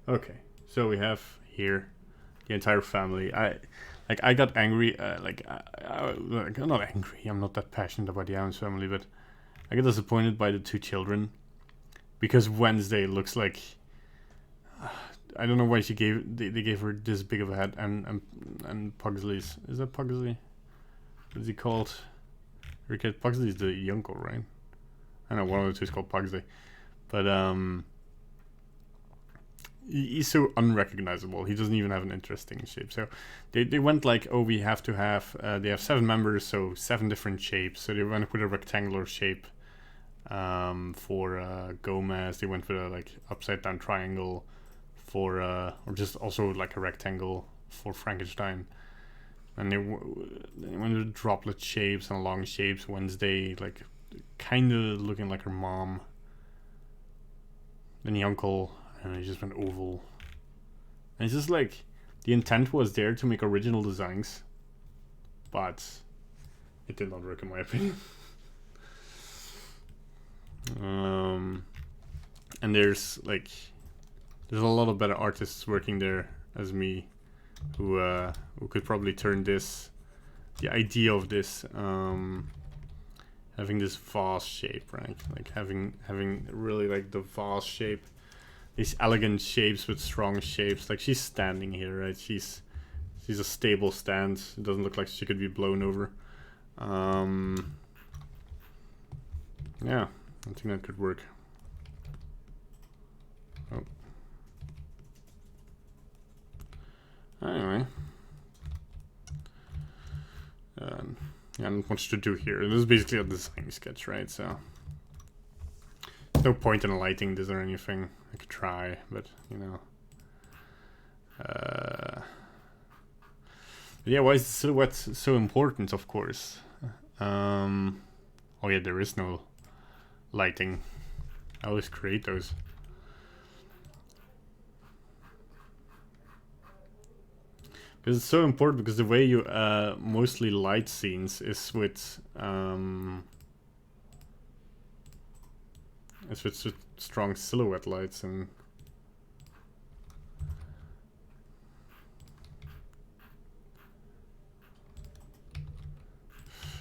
Okay, so we have here the entire family. I got angry. Like I'm not angry. I'm not that passionate about the Adams family, but I get disappointed by the two children because Wednesday looks like I don't know why they gave her this big of a head and Pugsley's, is that Pugsley? What is he called? Pugsley's the uncle, right? I know one of the two is called Pugsley, but he's so unrecognizable. He doesn't even have an interesting shape. So they went like, oh, we have to have they have 7 members, so 7 different shapes. So they went with a rectangular shape for Gomez. They went with a like upside down triangle for or just also like a rectangle for Frankenstein. And they went with droplet shapes and long shapes. Wednesday, like kind of looking like her mom. Then the uncle, and he just went oval. And it's just like the intent was there to make original designs, but it did not work in my opinion. And there's a lot of better artists working there as me, who could probably turn this, the idea of this, having this vase shape, right? Like having really like the vase shape, these elegant shapes with strong shapes. Like she's standing here, right? She's a stable stand. It doesn't look like she could be blown over. Yeah, I think that could work. Oh. Anyway. Yeah, not much to do here. This is basically a design sketch, right? So there's no point in lighting this or anything. I could try, but you know. Yeah, why is the silhouette so important? Of course. Oh yeah, there is no lighting. I always create those. Because it's so important, because the way you mostly light scenes is with strong silhouette lights, and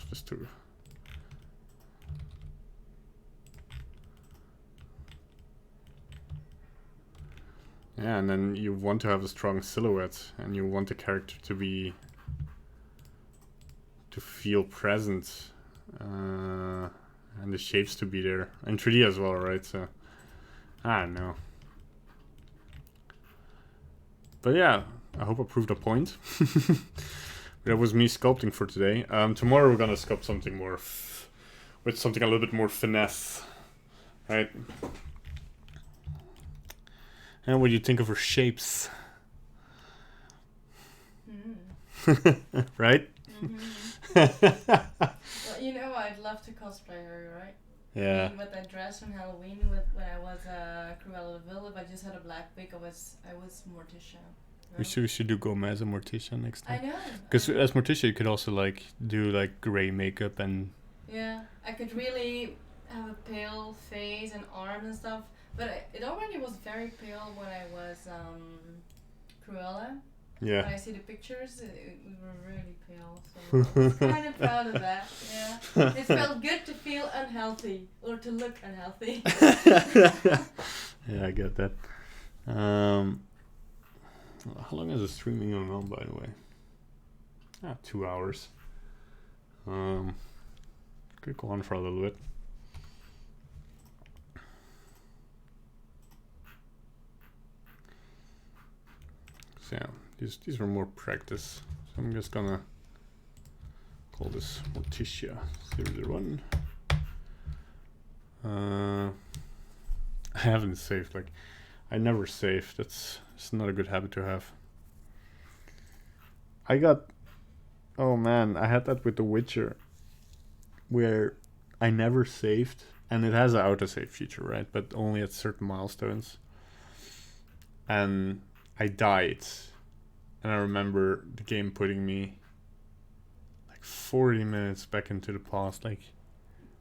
just to yeah, and then you want to have a strong silhouette, and you want the character to feel present, and the shapes to be there in 3D as well, right? So I don't know, but yeah, I hope I proved a point. That was me sculpting for today. Tomorrow we're gonna sculpt something more with something a little bit more finesse, right? And what do you think of her shapes? Right? Well, you know, I'd love to cosplay her, right? Yeah. And with that dress from Halloween, when I was Cruella de Vil, if I just had a black wig, I was Morticia. We should do Gomez and Morticia next time. I know. Because as Morticia, you could also like do like gray makeup and. Yeah, I could really have a pale face and arms and stuff. But it already was very pale when I was Cruella. Yeah. When I see the pictures, we were really pale, so I was kind of proud of that. Yeah, it felt good to feel unhealthy or to look unhealthy. Yeah, I get that. How long is the streaming going on, by the way? 2 hours. Could go on for a little bit. So yeah, these were more practice. So I'm just gonna call this Morticia 001. I haven't saved, like, I never save. It's not a good habit to have. Oh man, I had that with The Witcher, where I never saved, and it has an autosave feature, right? But only at certain milestones. And I died, and I remember the game putting me like 40 minutes back into the past, like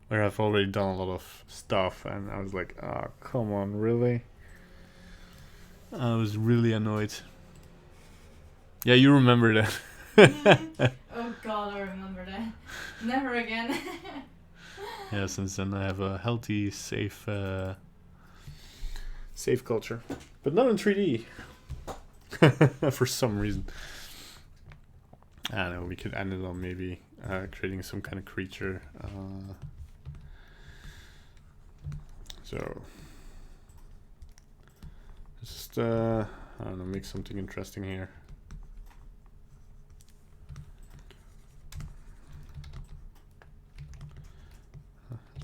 where I've already done a lot of stuff, and I was like, oh, come on, really? I was really annoyed. Yeah, you remember that. Oh god, I remember that. Never again. Yeah, since then I have a healthy, safe culture. But not in 3D. For some reason. I don't know, we could end it on maybe creating some kind of creature. So just I don't know, make something interesting here.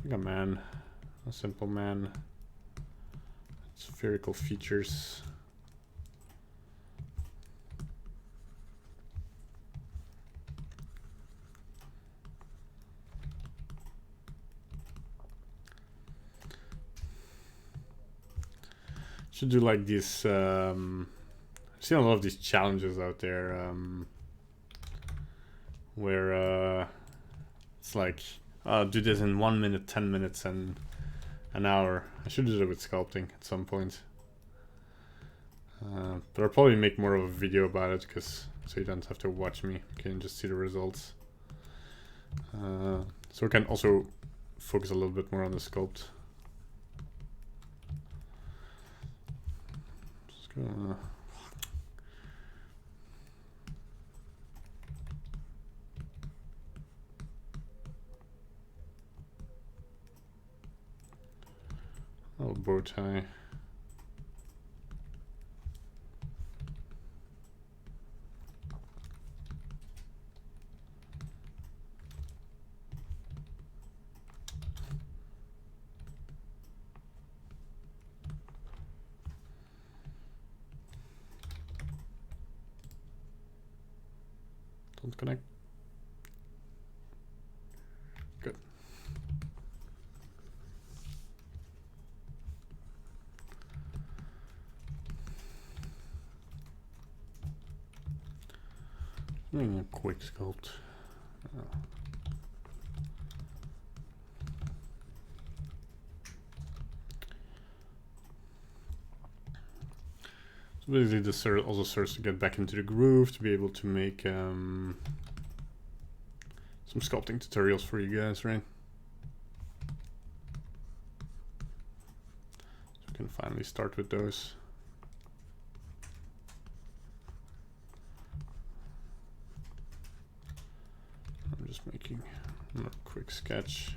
Like a man, a simple man. Spherical features. Should do like this. I've seen a lot of these challenges out there where it's like, do this in 1 minute, 10 minutes, and an hour. I should do that with sculpting at some point. But I'll probably make more of a video about it, so you don't have to watch me. You can just see the results. So we can also focus a little bit more on the sculpt. Just gonna bow tie. Don't connect. Good. Doing a quick sculpt. So basically this also serves to get back into the groove, to be able to make some sculpting tutorials for you guys, right? So we can finally start with those. I'm just making a quick sketch.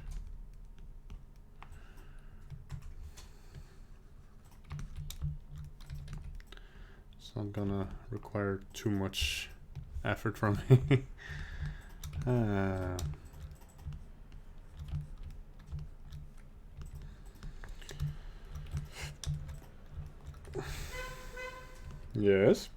It's not gonna require too much effort from me. Yes.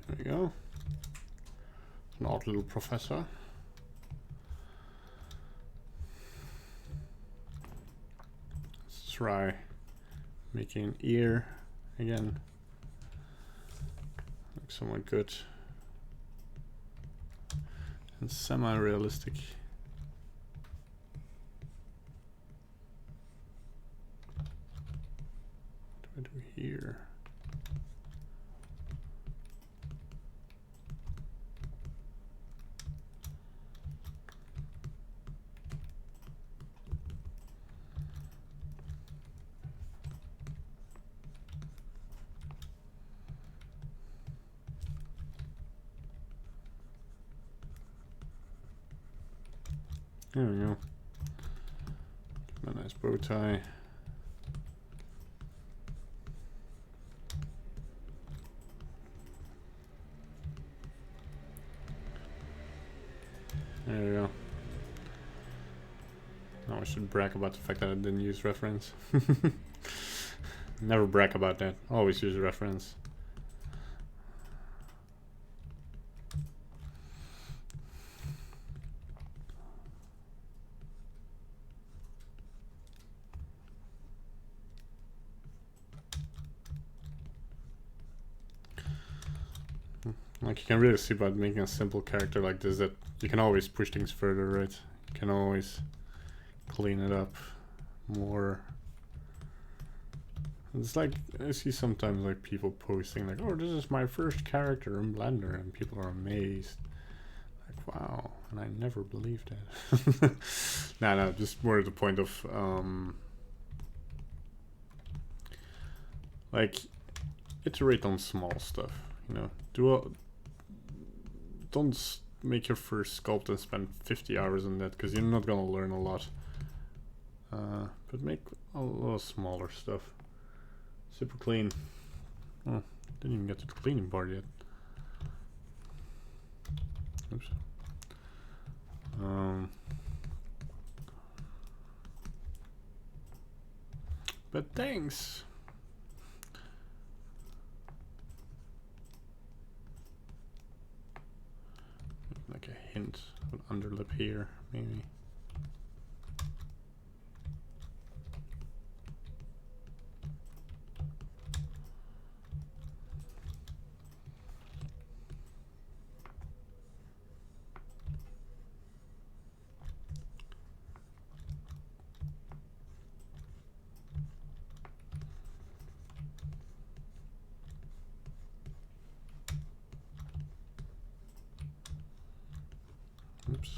There we go. An odd little professor. Let's try making an ear again. Looks somewhat good. And semi-realistic. What do I do here? There we go. Give him a nice bow tie. There we go. Now I should brag about the fact that I didn't use reference. Never brag about that. Always use reference. Like, you can really see by making a simple character like this that you can always push things further, right? You can always clean it up more. It's like, I see sometimes like people posting like, oh, this is my first character in Blender, and people are amazed. Like, wow, and I never believed that. No, just more to the point of, like, iterate on small stuff, you know? Don't make your first sculpt and spend 50 hours on that, because you're not gonna learn a lot. But make a little smaller stuff. Super clean. Oh, didn't even get to the cleaning part yet. Oops. But thanks. Like a hint of underlip here, maybe. Oops.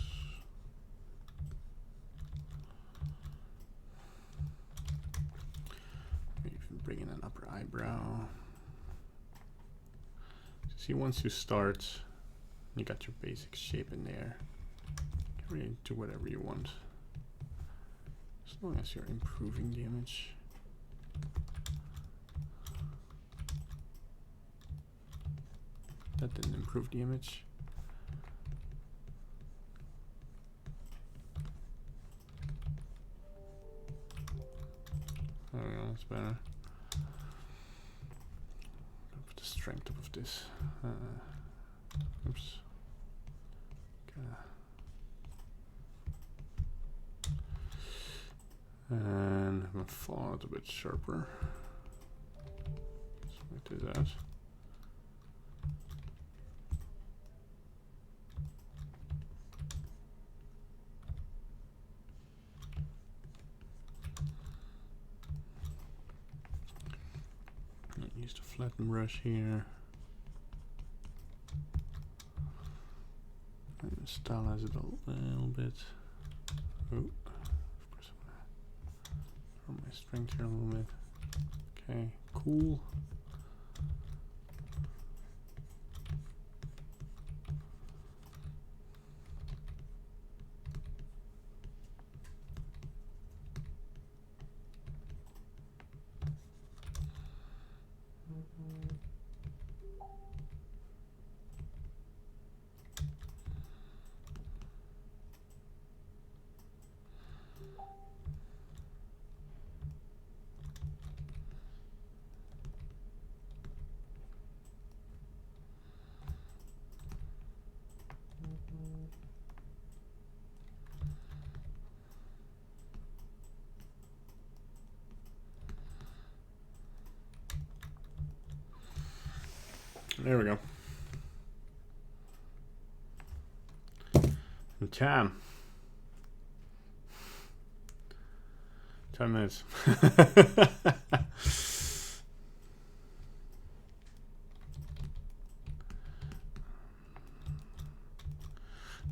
Maybe bring in an upper eyebrow. See, once you start, you got your basic shape in there. You can really do whatever you want, as long as you're improving the image. That didn't improve the image. There we go, that's better. Put the strength up of this. Oops. Okay. And I'm gonna font a bit sharper. Let's do that. Use the flatten brush here. And stylize it a little bit. Oh, of course I'm gonna throw my strength here a little bit. Okay, cool. There we go. And 10 minutes.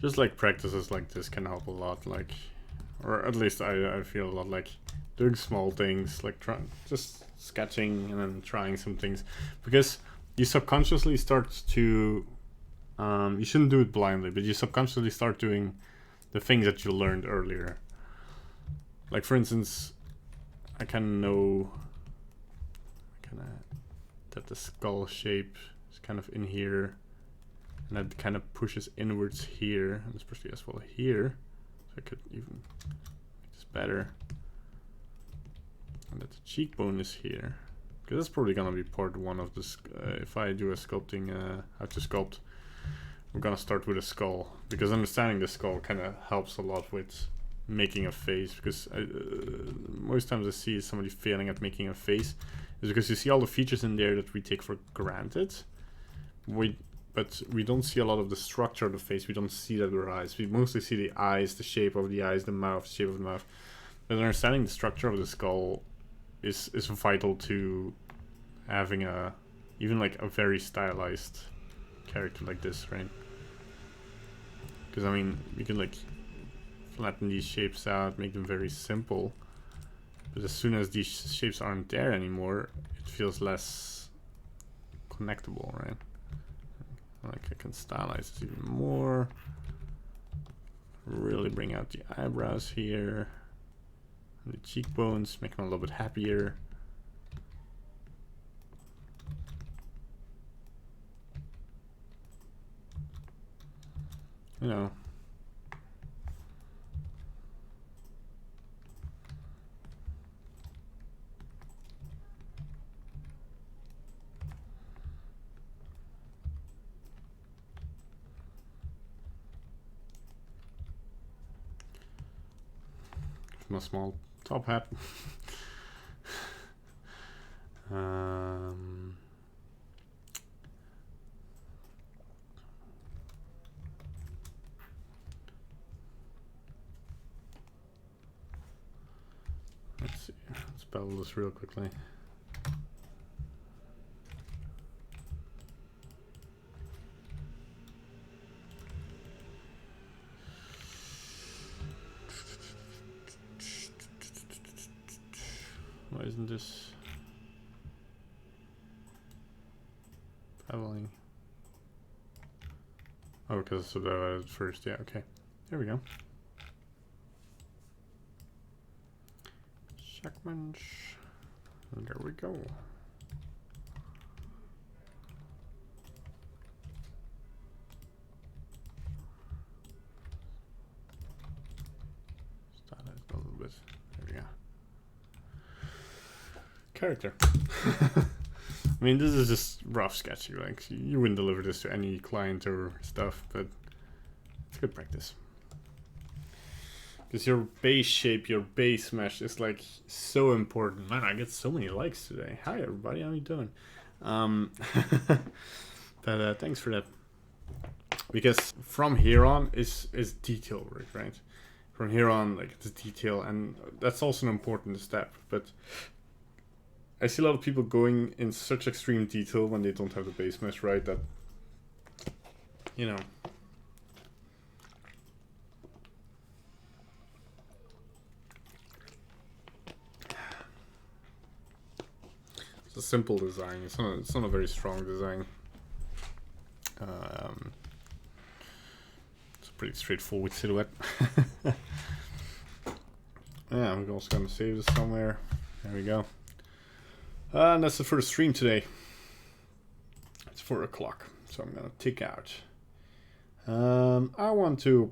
Just like practices like this can help a lot, like, or at least I feel a lot like doing small things, like just sketching and then trying some things, because you subconsciously start to, you shouldn't do it blindly, but you subconsciously start doing the things that you learned earlier. Like for instance, I kind of know that the skull shape is kind of in here, and that kind of pushes inwards here, and especially as well here. So I could even make this better. And that the cheekbone is here, because that's probably gonna be part one of this. If I do a sculpting, how to sculpt, we're gonna start with a skull, because understanding the skull kind of helps a lot with making a face. Because most times I see somebody failing at making a face is because you see all the features in there that we take for granted. But we don't see a lot of the structure of the face. We don't see that with our eyes. We mostly see the eyes, the shape of the eyes, the mouth, shape of the mouth. But understanding the structure of the skull is vital to having even like a very stylized character like this, right? Because I mean, you can like flatten these shapes out, make them very simple. But as soon as these shapes aren't there anymore, it feels less connectable, right? Like I can stylize this even more. Really bring out the eyebrows here. And the cheekbones, make them a little bit happier. You know. My small top hat. Let's see. Let's spell this real quickly. Why isn't this traveling? Oh, because it's subdivided first. Yeah, okay. There we go. Checkmans. And there we go. Start it a little bit. There we go. Character. I mean, this is just rough sketching. Like, you wouldn't deliver this to any client or stuff, but it's good practice. Because your base shape, your base mesh is like so important. Man, I get so many likes today. Hi everybody, how you doing? But thanks for that. Because from here on is detail work, right? From here on, like, it's detail, and that's also an important step. But I see a lot of people going in such extreme detail when they don't have the base mesh right, that, you know, it's a simple design. It's not a very strong design. It's a pretty straightforward silhouette. Yeah, we're also gonna save this somewhere. There we go. And that's it for the stream today. It's 4 o'clock, so I'm gonna tick out. I want to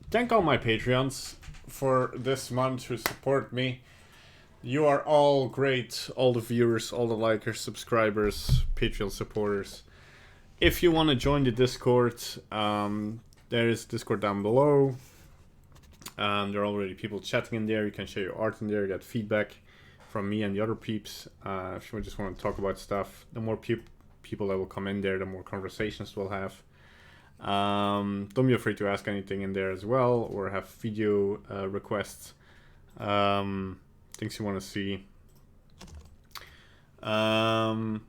thank all my Patreons for this month who support me. You are all great, all the viewers, all the likers, subscribers, Patreon supporters. If you want to join the Discord, there is Discord down below. There are already people chatting in there. You can share your art in there, get feedback from me and the other peeps. If you just want to talk about stuff, the more people people that will come in there, the more conversations we'll have. Don't be afraid to ask anything in there as well, or have video requests, things you want to see. I'm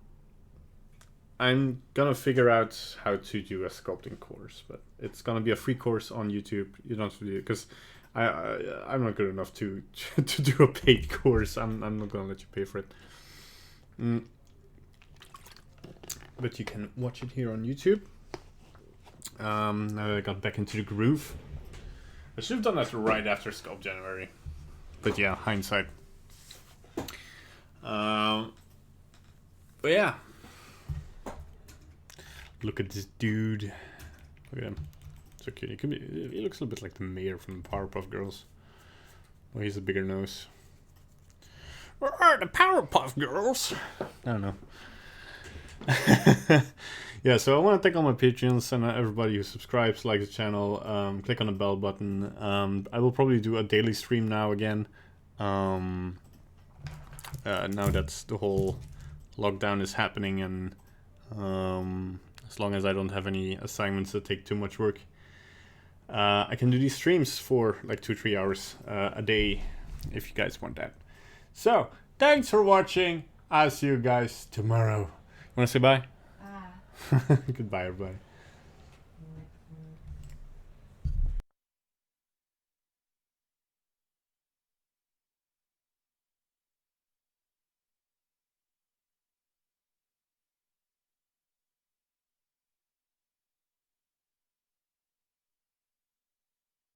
gonna figure out how to do a sculpting course, but it's gonna be a free course on YouTube. You don't have to do it because I'm not good enough to to do a paid course. I'm not gonna let you pay for it. But you can watch it here on YouTube. Now that I got back into the groove, I should have done that right after Sculpt January. But yeah, hindsight. But yeah. Look at this dude. Look at him. So cute. He looks a little bit like the mayor from the Powerpuff Girls. Well, he's a bigger nose. Where are the Powerpuff Girls? I don't know. Yeah, so I want to thank all my Patreons and everybody who subscribes, likes the channel, click on the bell button. I will probably do a daily stream now again. Now that's the whole lockdown is happening, and as long as I don't have any assignments that take too much work, I can do these streams for like 2-3 hours a day if you guys want that. So, thanks for watching. I'll see you guys tomorrow. Want to say bye? Goodbye, everybody.